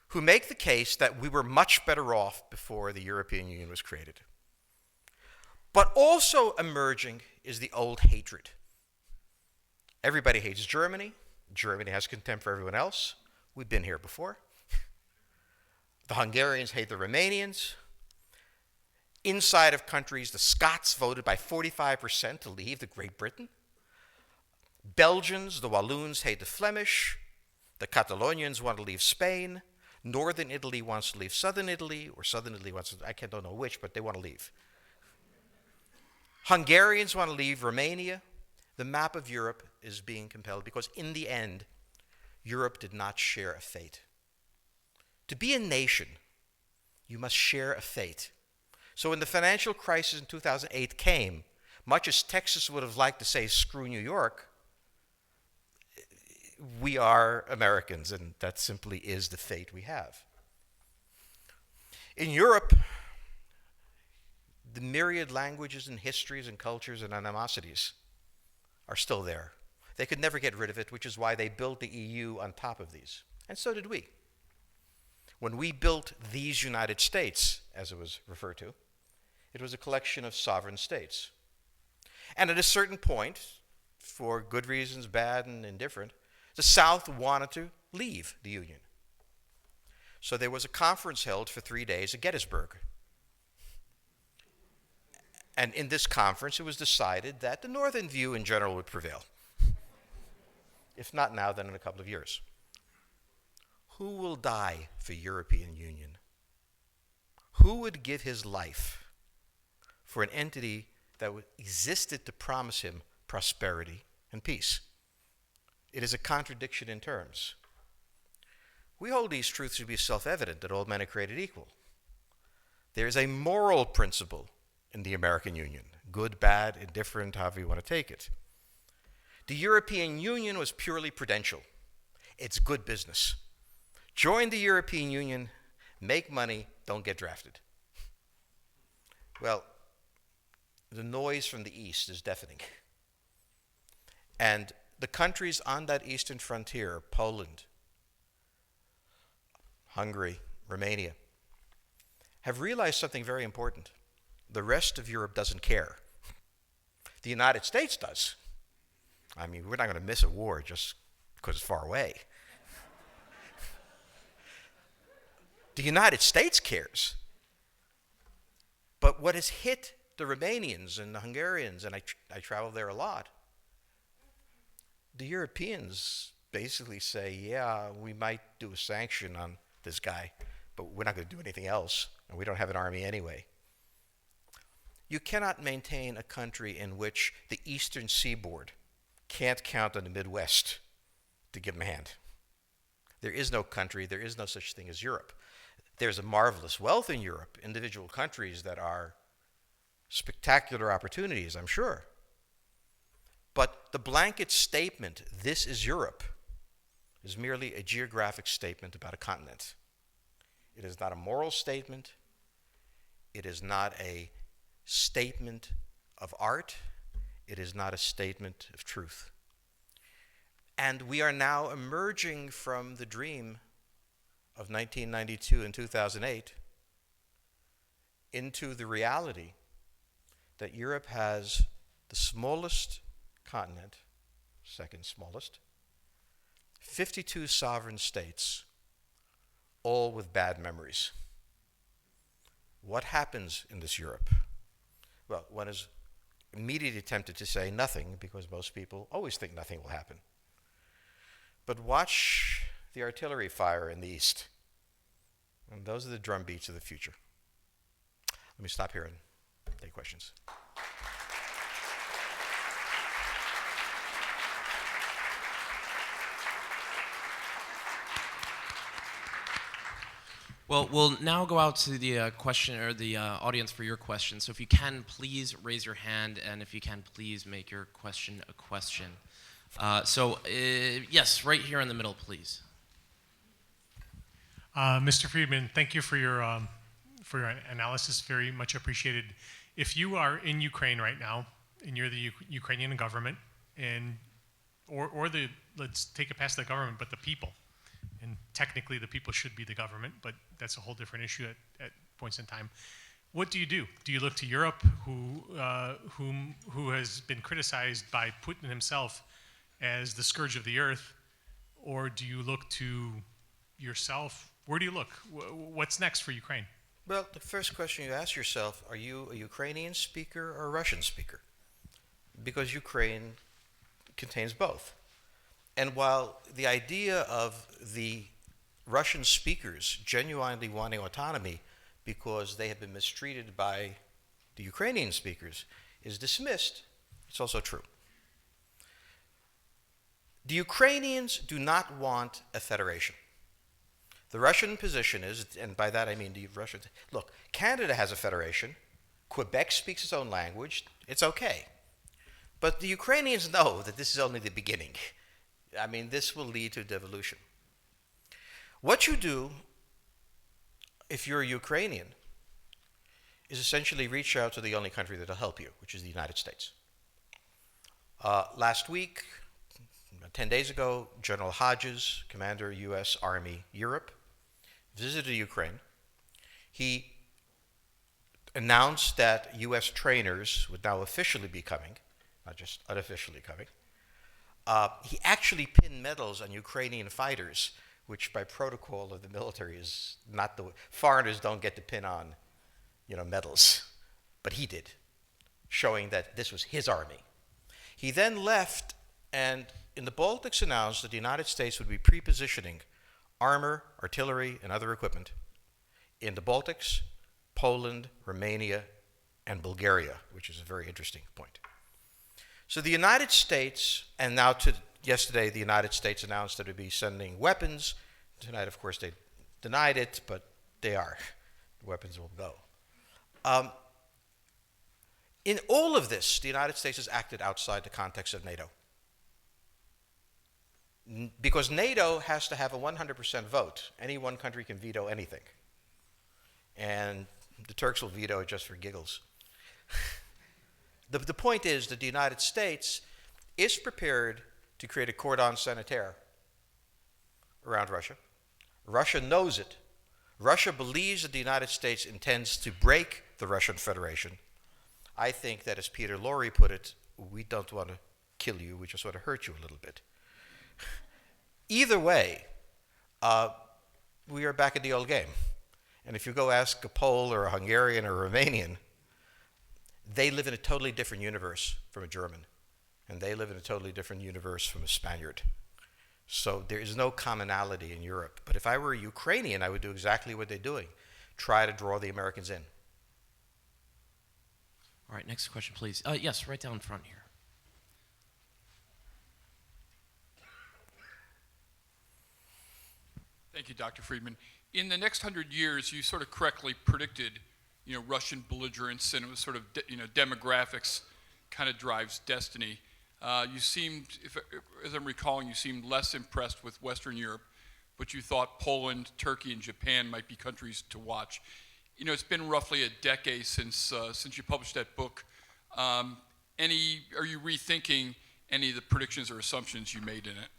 who make the case that we were much better off before the European Union was created. But also emerging is the old hatred. Everybody hates Germany. Germany has contempt for everyone else. We've been here before. The Hungarians hate the Romanians. Inside of countries, the Scots voted by 45% to leave the Great Britain. Belgians, the Walloons hate the Flemish. The Catalonians want to leave Spain. Northern Italy wants to leave Southern Italy, or Southern Italy wants to, I don't know which, but they want to leave. Hungarians want to leave Romania. The map of Europe is being compelled because in the end, Europe did not share a fate. To be a nation, you must share a fate. So when the financial crisis in 2008 came, much as Texas would have liked to say, screw New York, we are Americans, and that simply is the fate we have. In Europe, the myriad languages and histories and cultures and animosities are still there. They could never get rid of it, which is why they built the EU on top of these. And so did we. When we built these United States, as it was referred to, it was a collection of sovereign states. And at a certain point, for good reasons, bad and indifferent, the South wanted to leave the Union. So there was a conference held for 3 days at Gettysburg. And in this conference, it was decided that the Northern view in general would prevail. If not now, then in a couple of years. Who will die for European Union? Who would give his life for an entity that existed to promise him prosperity and peace? It is a contradiction in terms. We hold these truths to be self-evident, that all men are created equal. There is a moral principle in the American Union, good, bad, indifferent, however you want to take it. The European Union was purely prudential. It's good business. Join the European Union, make money, don't get drafted. Well, the noise from the east is deafening. And the countries on that eastern frontier, Poland, Hungary, Romania, have realized something very important. The rest of Europe doesn't care. The United States does. I mean, we're not going to miss a war just because it's far away. The United States cares. But what has hit the Romanians and the Hungarians, and I travel there a lot, the Europeans basically say, yeah, we might do a sanction on this guy, but we're not going to do anything else, and we don't have an army anyway. You cannot maintain a country in which the eastern seaboard can't count on the Midwest to give them a hand. There is no country, there is no such thing as Europe. There's a marvelous wealth in Europe, individual countries that are spectacular opportunities, I'm sure. But the blanket statement, this is Europe, is merely a geographic statement about a continent. It is not a moral statement. It is not a statement of art. It is not a statement of truth. And we are now emerging from the dream of 1992 and 2008 into the reality that Europe has the smallest continent, second smallest, 52 sovereign states, all with bad memories. What happens in this Europe? Well, one is immediately tempted to say nothing, because most people always think nothing will happen. But watch the artillery fire in the east. And those are the drum beats of the future. Let me stop here and take questions. Well, we'll now go out to the question or the audience for your questions. So if you can, please raise your hand, and if you can, please make your question a question. Yes, right here in the middle, please. Mr. Friedman, thank you for your analysis. Very much appreciated. If you are in Ukraine right now and you're the Ukrainian government, and or the, let's take it past the government, but the people. And technically the people should be the government, but that's a whole different issue at points in time. What do? Do you look to Europe, who has been criticized by Putin himself as the scourge of the earth, or do you look to yourself? Where do you look? What's next for Ukraine? Well, the first question you ask yourself, are you a Ukrainian speaker or a Russian speaker? Because Ukraine contains both. And while the idea of the Russian speakers genuinely wanting autonomy because they have been mistreated by the Ukrainian speakers is dismissed, it's also true. The Ukrainians do not want a federation. The Russian position is, and by that I mean the Russians, look, Canada has a federation, Quebec speaks its own language, it's okay. But the Ukrainians know that this is only the beginning. I mean, this will lead to devolution. What you do, if you're a Ukrainian, is essentially reach out to the only country that will help you, which is the United States. Last week, 10 days ago, General Hodges, Commander U.S. Army Europe, visited Ukraine. He announced that U.S. trainers would now officially be coming, not just unofficially coming. He actually pinned medals on Ukrainian fighters, which by protocol of the military is not the way. Foreigners don't get to pin on, medals, but he did, showing that this was his army. He then left and in the Baltics announced that the United States would be pre-positioning armor, artillery, and other equipment in the Baltics, Poland, Romania, and Bulgaria, which is a very interesting point. So the United States, and now yesterday the United States announced that it would be sending weapons. Tonight, of course, they denied it, but they are. The weapons will go. In all of this, the United States has acted outside the context of NATO. Because NATO has to have a 100% vote. Any one country can veto anything. And the Turks will veto it just for giggles. The point is that the United States is prepared to create a cordon sanitaire around Russia. Russia knows it. Russia believes that the United States intends to break the Russian Federation. I think that, as Peter Lorre put it, we don't want to kill you, we just want to hurt you a little bit. Either way, we are back at the old game. And if you go ask a Pole or a Hungarian or a Romanian, they live in a totally different universe from a German. And they live in a totally different universe from a Spaniard. So there is no commonality in Europe. But if I were a Ukrainian, I would do exactly what they're doing. Try to draw the Americans in. All right, next question, please. Yes, right down front here. Thank you, Dr. Friedman. In the next 100 years, you sort of correctly predicted, Russian belligerence, and it was sort of, demographics kind of drives destiny. You seemed, as I'm recalling, you seemed less impressed with Western Europe, but you thought Poland, Turkey, and Japan might be countries to watch. It's been roughly a decade since you published that book. Are you rethinking any of the predictions or assumptions you made in it?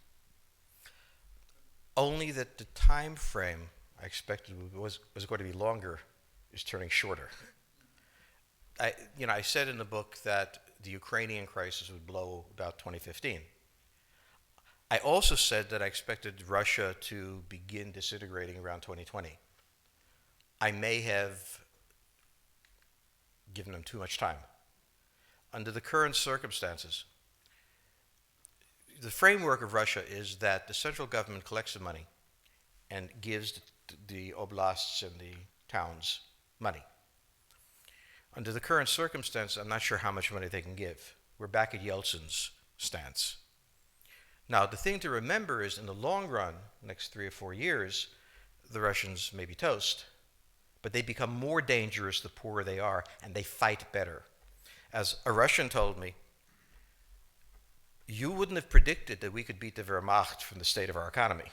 Only that the time frame I expected was going to be longer is turning shorter. I said in the book that the Ukrainian crisis would blow about 2015. I also said that I expected Russia to begin disintegrating around 2020. I may have given them too much time. Under the current circumstances, the framework of Russia is that the central government collects the money and gives the oblasts and the towns money. Under the current circumstance, I'm not sure how much money they can give. We're back at Yeltsin's stance. Now, the thing to remember is, in the long run, next 3 or 4 years, the Russians may be toast, but they become more dangerous the poorer they are, and they fight better. As a Russian told me, you wouldn't have predicted that we could beat the Wehrmacht from the state of our economy,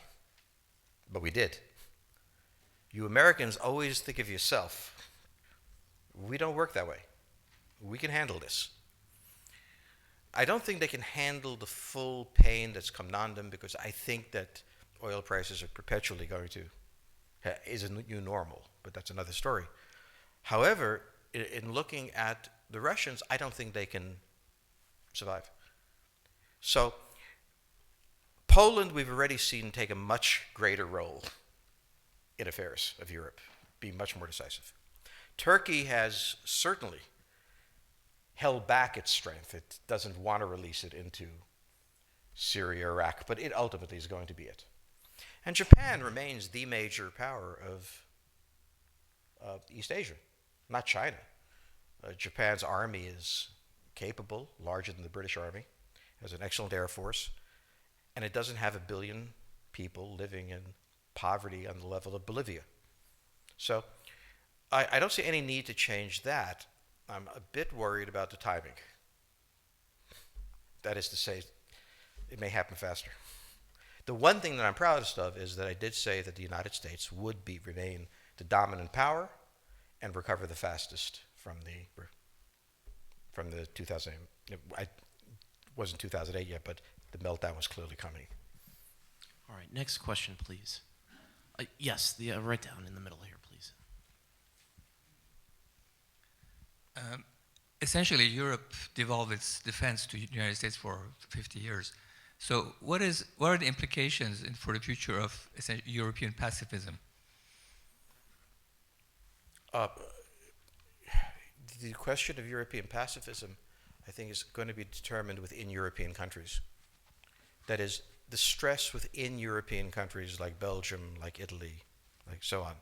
but we did. You Americans always think of yourself. We don't work that way. We can handle this. I don't think they can handle the full pain that's come on them, because I think that oil prices are perpetually going to is a new normal, but that's another story. However, in looking at the Russians, I don't think they can survive. So Poland, we've already seen take a much greater role in affairs of Europe, be much more decisive. Turkey has certainly held back its strength. It doesn't want to release it into Syria, Iraq, but it ultimately is going to be it. And Japan remains the major power of East Asia, not China. Japan's army is capable, larger than the British Army, has an excellent air force, and it doesn't have 1 billion people living in poverty on the level of Bolivia. So I don't see any need to change that. I'm a bit worried about the timing. That is to say, it may happen faster. The one thing that I'm proudest of is that I did say that the United States would remain the dominant power and recover the fastest from the 2000. It wasn't 2008 yet, but the meltdown was clearly coming. All right, next question, please. Yes, right down in the middle here, please. Essentially, Europe devolved its defense to the United States for 50 years. So what are the implications for the future of European pacifism? The question of European pacifism, I think, is going to be determined within European countries. That is, the stress within European countries like Belgium, like Italy, like so on.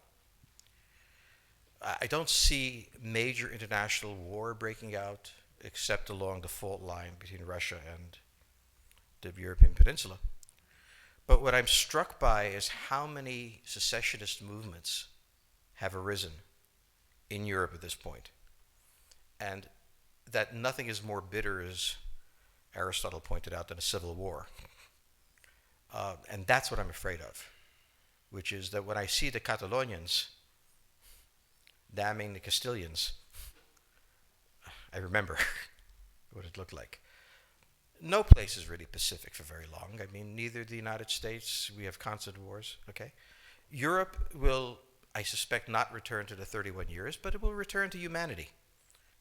I don't see major international war breaking out except along the fault line between Russia and the European peninsula. But what I'm struck by is how many secessionist movements have arisen in Europe at this point. And that nothing is more bitter, as Aristotle pointed out, than a civil war. And that's what I'm afraid of, which is that when I see the Catalonians damning the Castilians, I remember what it looked like. No place is really pacific for very long. I mean, neither the United States, we have constant wars, okay? Europe will, I suspect, not return to the 31 years, but it will return to humanity.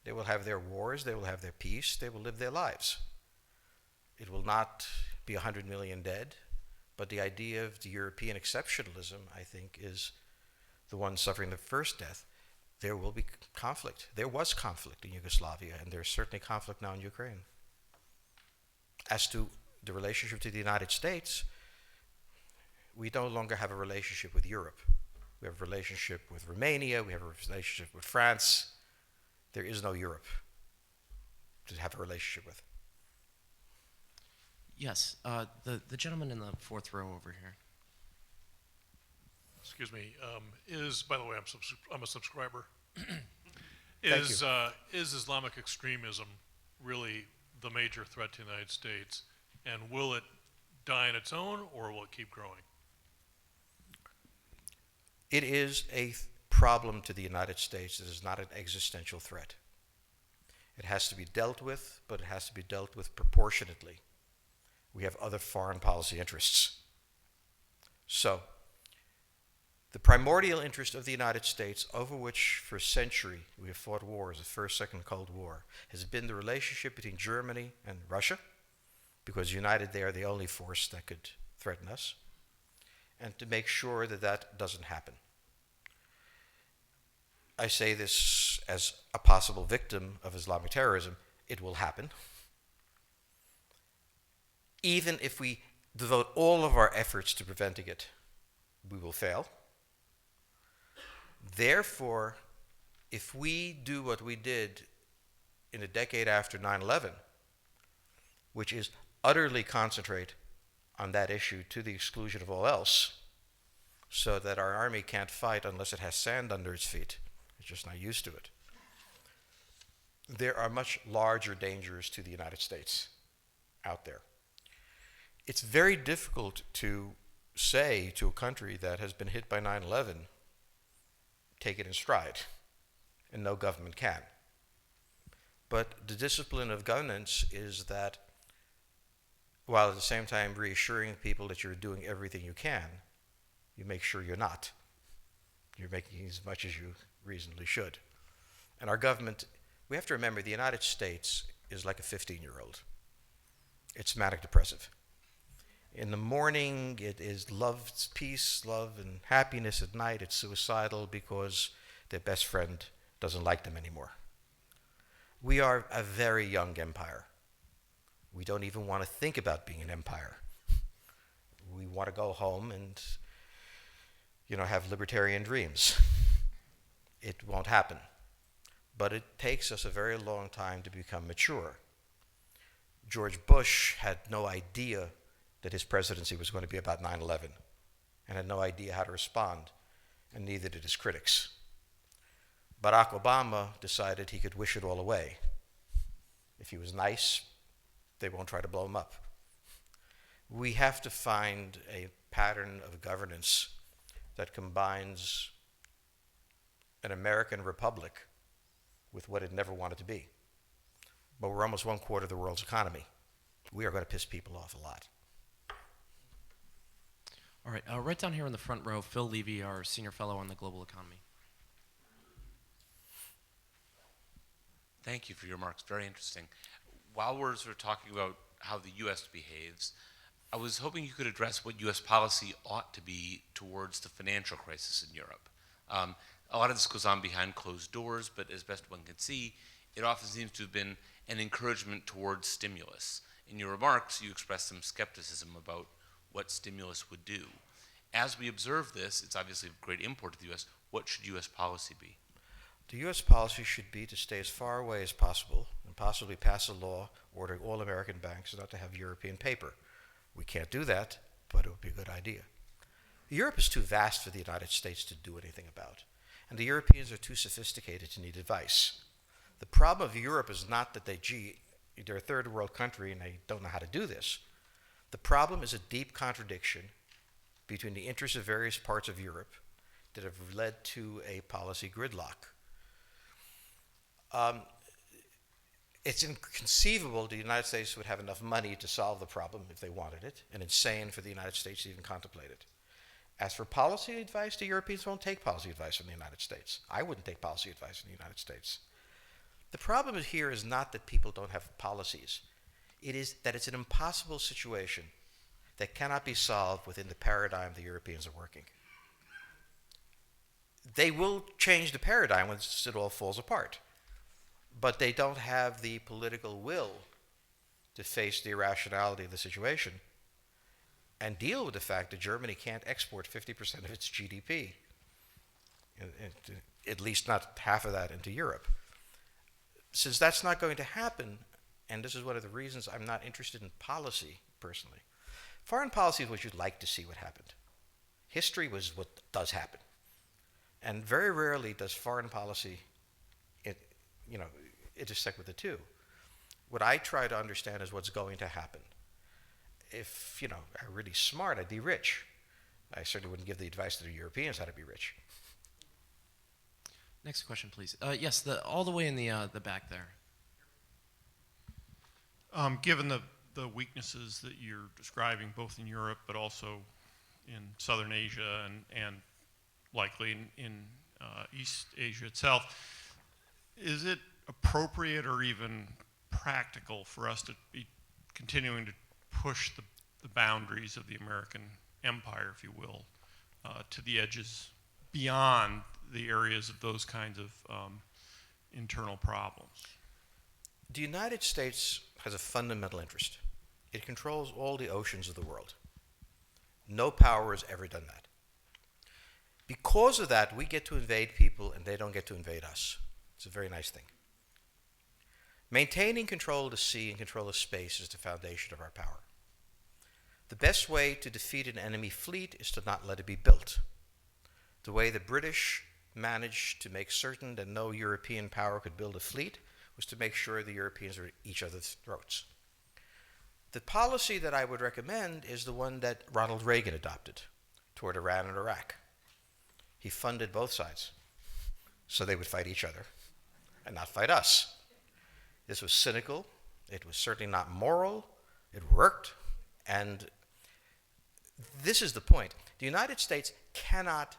They will have their wars, they will have their peace, they will live their lives. It will not be 100 million dead, but the idea of the European exceptionalism, I think, is the one suffering the first death. There will be conflict. There was conflict in Yugoslavia, and there's certainly conflict now in Ukraine. As to the relationship to the United States, we no longer have a relationship with Europe. We have a relationship with Romania, we have a relationship with France. There is no Europe to have a relationship with. Yes, the gentleman in the fourth row over here. Excuse me. By the way, I'm a subscriber. Thank you. Is Islamic extremism really the major threat to the United States, and will it die on its own, or will it keep growing? It is a problem to the United States. It is not an existential threat. It has to be dealt with, but it has to be dealt with proportionately. We have other foreign policy interests. So, the primordial interest of the United States, over which for a century we have fought wars, the First, Second Cold War, has been the relationship between Germany and Russia, because united they are the only force that could threaten us, and to make sure that that doesn't happen. I say this as a possible victim of Islamic terrorism. It will happen. Even if we devote all of our efforts to preventing it, we will fail. Therefore, if we do what we did in the decade after 9/11, which is utterly concentrate on that issue to the exclusion of all else, so that our army can't fight unless it has sand under its feet, it's just not used to it, there are much larger dangers to the United States out there. It's very difficult to say to a country that has been hit by 9/11, take it in stride, and no government can. But the discipline of governance is that, while at the same time reassuring people that you're doing everything you can, you make sure you're not. You're making as much as you reasonably should. And our government, we have to remember, the United States is like a 15-year-old. It's manic depressive. In the morning, it is love, peace, love, and happiness. At night, it's suicidal because their best friend doesn't like them anymore. We are a very young empire. We don't even want to think about being an empire. We want to go home and, have libertarian dreams. It won't happen. But it takes us a very long time to become mature. George Bush had no idea that his presidency was going to be about 9/11 and had no idea how to respond, and neither did his critics. Barack Obama decided he could wish it all away. If he was nice, they won't try to blow him up. We have to find a pattern of governance that combines an American republic with what it never wanted to be. But we're almost 1/4 of the world's economy. We are going to piss people off a lot. All right, right down here in the front row, Phil Levy, our senior fellow on the global economy. Thank you for your remarks. Very interesting. While we're sort of talking about how the U.S. behaves, I was hoping you could address what U.S. policy ought to be towards the financial crisis in Europe. A lot of this goes on behind closed doors, but as best one can see, it often seems to have been an encouragement towards stimulus. In your remarks, you expressed some skepticism about what stimulus would do. As we observe this, it's obviously of great import to the U.S. What should U.S. policy be? The U.S. policy should be to stay as far away as possible and possibly pass a law ordering all American banks not to have European paper. We can't do that, but it would be a good idea. Europe is too vast for the United States to do anything about, and the Europeans are too sophisticated to need advice. The problem of Europe is not that they're a third world country and they don't know how to do this. The problem is a deep contradiction between the interests of various parts of Europe that have led to a policy gridlock. It's inconceivable the United States would have enough money to solve the problem if they wanted it, and insane for the United States to even contemplate it. As for policy advice, the Europeans won't take policy advice from the United States. I wouldn't take policy advice from the United States. The problem here is not that people don't have policies. It is that it's an impossible situation that cannot be solved within the paradigm the Europeans are working. They will change the paradigm once it all falls apart, but they don't have the political will to face the irrationality of the situation and deal with the fact that Germany can't export 50% of its GDP, at least not half of that, into Europe. Since that's not going to happen, and this is one of the reasons I'm not interested in policy personally, foreign policy is what you'd like to see what happened. History was what does happen. And very rarely does foreign policy intersect with the two. What I try to understand is what's going to happen. If, I'm really smart, I'd be rich. I certainly wouldn't give the advice to the Europeans how to be rich. Next question, please. Yes, all the way in the back there. Given the weaknesses that you're describing, both in Europe but also in Southern Asia and likely in East Asia itself, is it appropriate or even practical for us to be continuing to push the boundaries of the American empire, if you will, to the edges beyond the areas of those kinds of internal problems? The United States has a fundamental interest. It controls all the oceans of the world. No power has ever done that. Because of that, we get to invade people and they don't get to invade us. It's a very nice thing. Maintaining control of the sea and control of space is the foundation of our power. The best way to defeat an enemy fleet is to not let it be built. The way the British managed to make certain that no European power could build a fleet was to make sure the Europeans were at each other's throats. The policy that I would recommend is the one that Ronald Reagan adopted toward Iran and Iraq. He funded both sides so they would fight each other and not fight us. This was cynical. It was certainly not moral. It worked. And this is the point. The United States cannot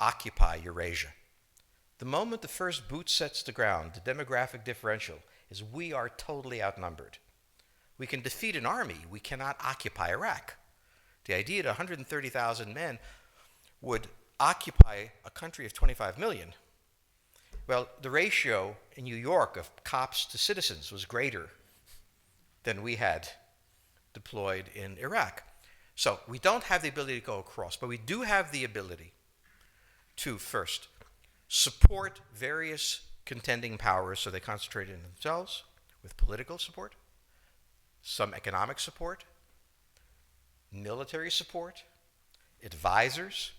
occupy Eurasia. The moment the first boot sets the ground, the demographic differential is we are totally outnumbered. We can defeat an army. We cannot occupy Iraq. The idea that 130,000 men would occupy a country of 25 million, well, the ratio in New York of cops to citizens was greater than we had deployed in Iraq. So we don't have the ability to go across, but we do have the ability to, first, support various contending powers so they concentrate in themselves with political support, some economic support, military support, advisors,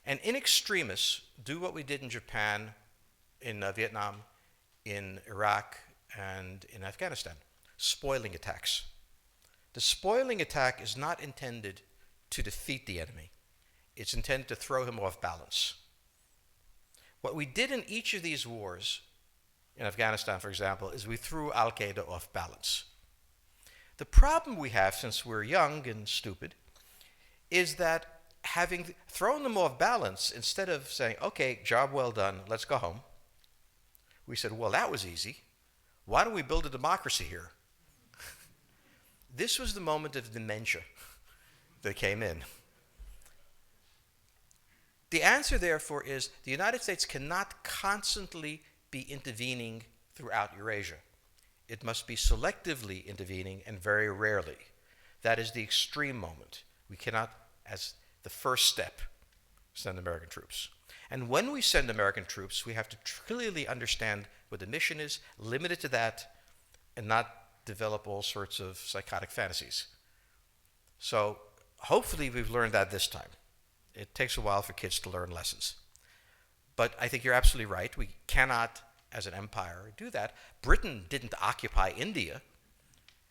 and in extremis, do what we did in Japan, in Vietnam, in Iraq, and in Afghanistan, spoiling attacks. The spoiling attack is not intended to defeat the enemy. It's intended to throw him off balance. What we did in each of these wars, in Afghanistan, for example, is we threw Al-Qaeda off balance. The problem we have, since we're young and stupid, is that having thrown them off balance, instead of saying, okay, job well done, let's go home, we said, well, that was easy. Why don't we build a democracy here? This was the moment of dementia that came in. The answer, therefore, is the United States cannot constantly be intervening throughout Eurasia. It must be selectively intervening and very rarely. That is the extreme moment. We cannot, as the first step, send American troops. And when we send American troops, we have to clearly understand what the mission is, limit it to that, and not develop all sorts of psychotic fantasies. So hopefully we've learned that this time. It takes a while for kids to learn lessons. But I think you're absolutely right. We cannot, as an empire, do that. Britain didn't occupy India.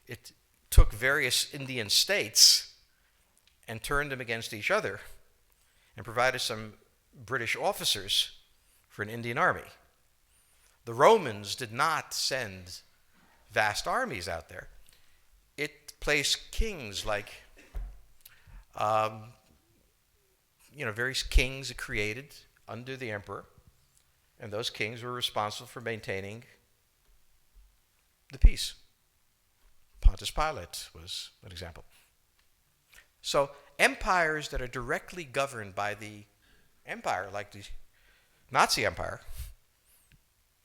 It took various Indian states and turned them against each other and provided some British officers for an Indian army. The Romans did not send vast armies out there. It placed kings like, various kings it created under the emperor, and those kings were responsible for maintaining the peace. Pontius Pilate was an example. So empires that are directly governed by the empire, like the Nazi Empire,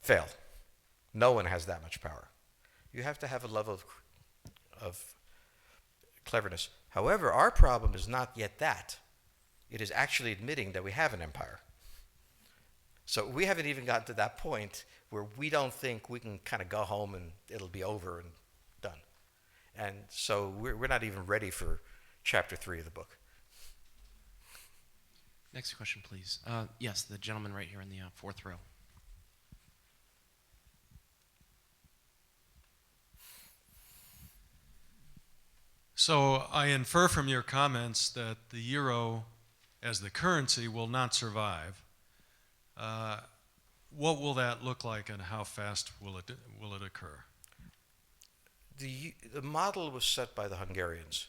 fail. No one has that much power. You have to have a level of cleverness. However, our problem is not yet that. It is actually admitting that we have an empire. So we haven't even gotten to that point where we don't think we can kind of go home and it'll be over and done. And so we're not even ready for chapter 3 of the book. Next question, please. Yes, the gentleman right here in the fourth row. So I infer from your comments that the euro as the currency will not survive. What will that look like and how fast will it occur? The model was set by the Hungarians.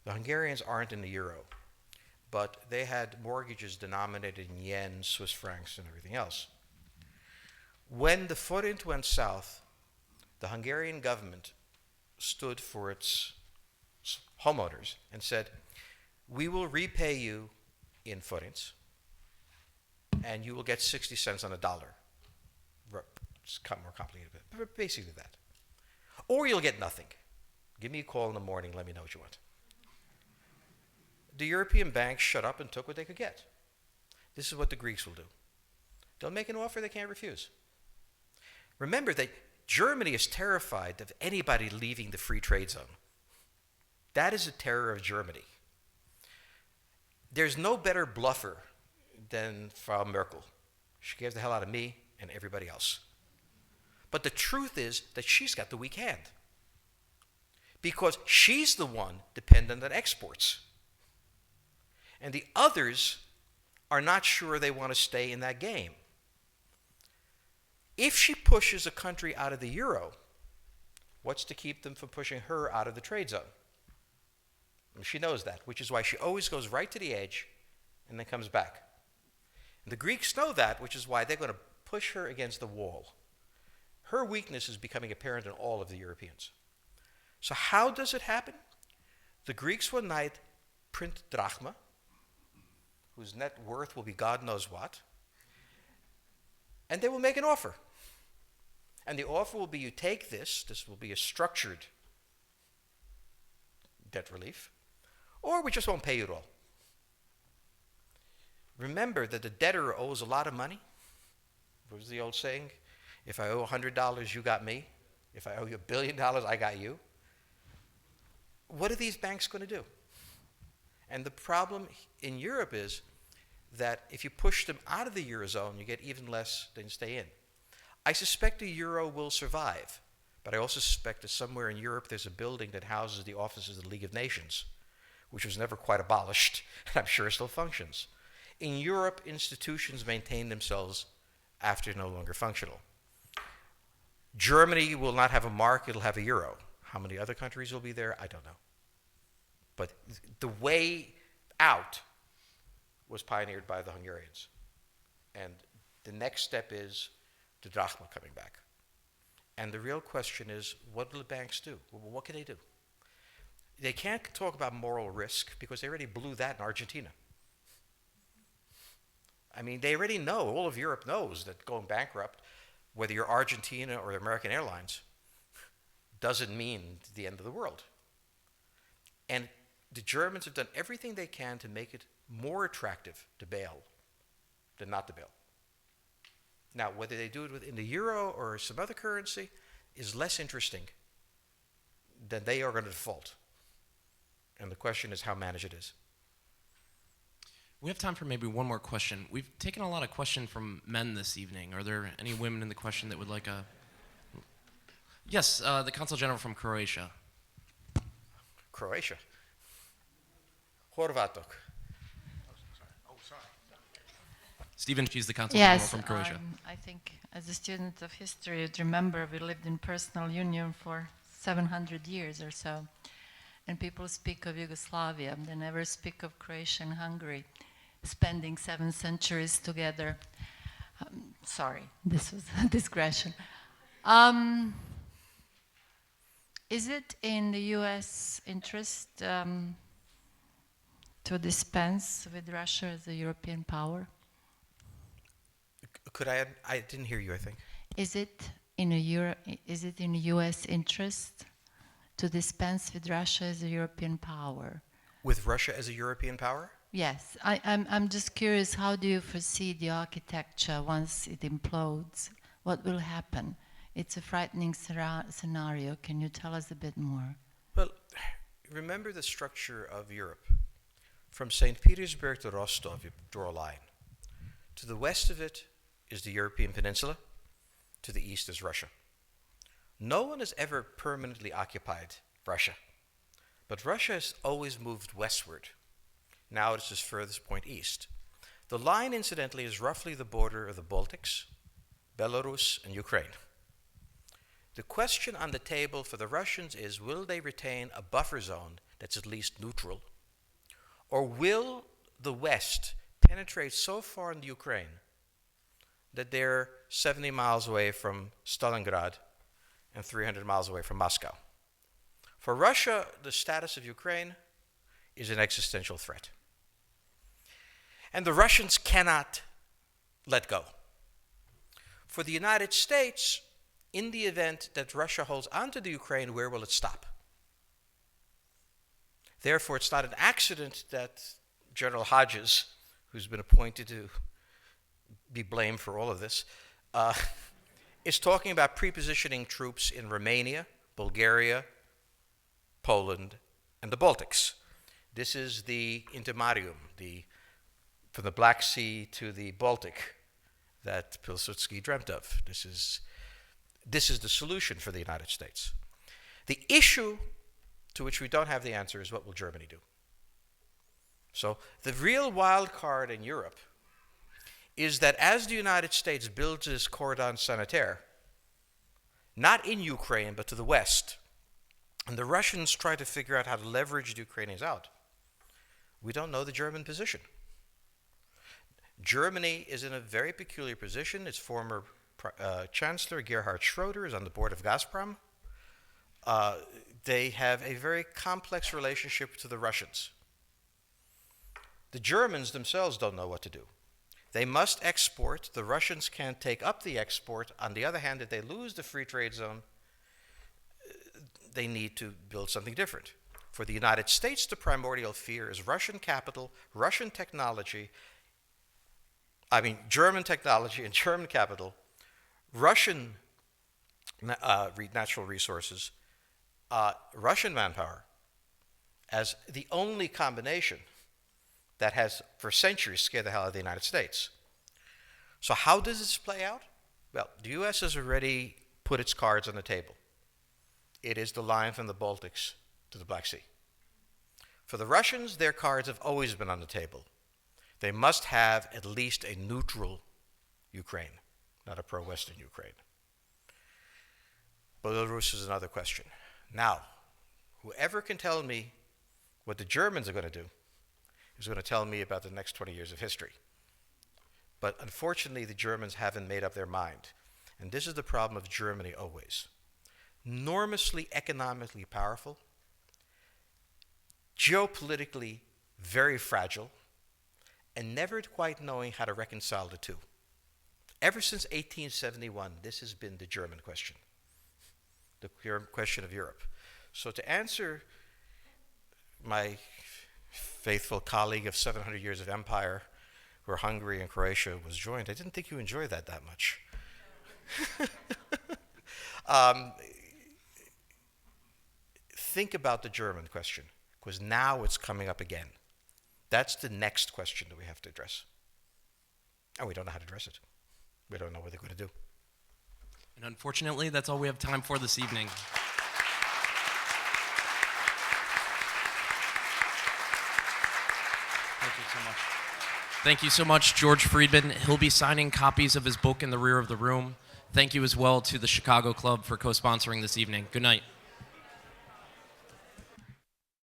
The Hungarians aren't in the euro, but they had mortgages denominated in yen, Swiss francs, and everything else. When the forint went south, the Hungarian government stood for its homeowners and said, we will repay you in forints, and you will get 60 cents on a dollar. It's more complicated, but basically that. Or you'll get nothing. Give me a call in the morning, let me know what you want. The European banks shut up and took what they could get. This is what the Greeks will do. They'll make an offer they can't refuse. Remember that Germany is terrified of anybody leaving the free trade zone. That is a terror of Germany. There's no better bluffer than Frau Merkel. She scares the hell out of me and everybody else. But the truth is that she's got the weak hand, because she's the one dependent on exports. And the others are not sure they want to stay in that game. If she pushes a country out of the euro, what's to keep them from pushing her out of the trade zone? And she knows that, which is why she always goes right to the edge and then comes back. And the Greeks know that, which is why they're going to push her against the wall. Her weakness is becoming apparent in all of the Europeans. So how does it happen? The Greeks one night print drachma, whose net worth will be God knows what, and they will make an offer. And the offer will be, you take this will be a structured debt relief, or we just won't pay you at all. Remember that the debtor owes a lot of money. What was the old saying? If I owe $100, you got me. If I owe you $1 billion, I got you. What are these banks going to do? And the problem in Europe is that if you push them out of the Eurozone, you get even less than stay in. I suspect the Euro will survive, but I also suspect that somewhere in Europe there's a building that houses the offices of the League of Nations, which was never quite abolished, and I'm sure still functions. In Europe, institutions maintain themselves after no longer functional. Germany will not have a mark, it'll have a euro. How many other countries will be there? I don't know. But the way out was pioneered by the Hungarians. And the next step is the drachma coming back. And the real question is, what will the banks do? Well, what can they do? They can't talk about moral risk because they already blew that in Argentina. I mean, they already know, all of Europe knows that going bankrupt, whether you're Argentina or American Airlines, doesn't mean the end of the world. And the Germans have done everything they can to make it more attractive to bail than not to bail. Now, whether they do it within the euro or some other currency is less interesting than they are going to default. And the question is how managed it is. We have time for maybe one more question. We've taken a lot of questions from men this evening. Are there any women in the question that would like a... Yes, the Consul General from Croatia. Croatia. Horvatok. Stephen, she's the Consul General Yes, from Croatia. I think as a student of history, you'd remember we lived in personal union for 700 years or so. And people speak of Yugoslavia, they never speak of Croatia and Hungary spending 7 centuries together. Sorry, this was a digression. Is it in the US interest to dispense with Russia as a European power? Could I add? I didn't hear you, I think. Is it in US interest to dispense with Russia as a European power? With Russia as a European power? Yes, I'm just curious, how do you foresee the architecture once it implodes? What will happen? It's a frightening scenario. Can you tell us a bit more? Well, remember the structure of Europe. From St. Petersburg to Rostov, you draw a line. To the west of it is the European peninsula. To the east is Russia. No one has ever permanently occupied Russia. But Russia has always moved westward. Now it's its furthest point east. The line, incidentally, is roughly the border of the Baltics, Belarus, and Ukraine. The question on the table for the Russians is, will they retain a buffer zone that's at least neutral? Or will the West penetrate so far in the Ukraine that they're 70 miles away from Stalingrad and 300 miles away from Moscow? For Russia, the status of Ukraine is an existential threat. And the Russians cannot let go. For the United States, in the event that Russia holds onto the Ukraine, where will it stop? Therefore, it's not an accident that General Hodges, who's been appointed to be blamed for all of this, is talking about prepositioning troops in Romania, Bulgaria, Poland, and the Baltics. This is the intermarium, from the Black Sea to the Baltic, that Pilsudski dreamt of. This is the solution for the United States. The issue to which we don't have the answer is, what will Germany do? So the real wild card in Europe is that as the United States builds this cordon sanitaire, not in Ukraine, but to the west, and the Russians try to figure out how to leverage the Ukrainians out, we don't know the German position. Germany is in a very peculiar position. Its former Chancellor, Gerhard Schroeder, is on the board of Gazprom. They have a very complex relationship to the Russians. The Germans themselves don't know what to do. They must export. The Russians can't take up the export. On the other hand, if they lose the free trade zone, they need to build something different. For the United States, the primordial fear is Russian capital, Russian technology, German technology and German capital, Russian natural resources, Russian manpower, as the only combination that has for centuries scared the hell out of the United States. So how does this play out? Well, the U.S. has already put its cards on the table. It is the line from the Baltics to the Black Sea. For the Russians, their cards have always been on the table. They must have at least a neutral Ukraine, not a pro-Western Ukraine. Belarus is another question. Now, whoever can tell me what the Germans are going to do is going to tell me about the next 20 years of history. But unfortunately, the Germans haven't made up their mind. And this is the problem of Germany always. Enormously economically powerful, geopolitically very fragile, and never quite knowing how to reconcile the two. Ever since 1871, this has been the German question, the question of Europe. So to answer my faithful colleague of 700 years of empire, where Hungary and Croatia was joined, I didn't think you enjoyed that much. Think about the German question, because now it's coming up again. That's the next question that we have to address. And we don't know how to address it. We don't know what they're going to do. And unfortunately, that's all we have time for this evening. Thank you so much. Thank you so much, George Friedman. He'll be signing copies of his book in the rear of the room. Thank you as well to the Chicago Club for co-sponsoring this evening. Good night.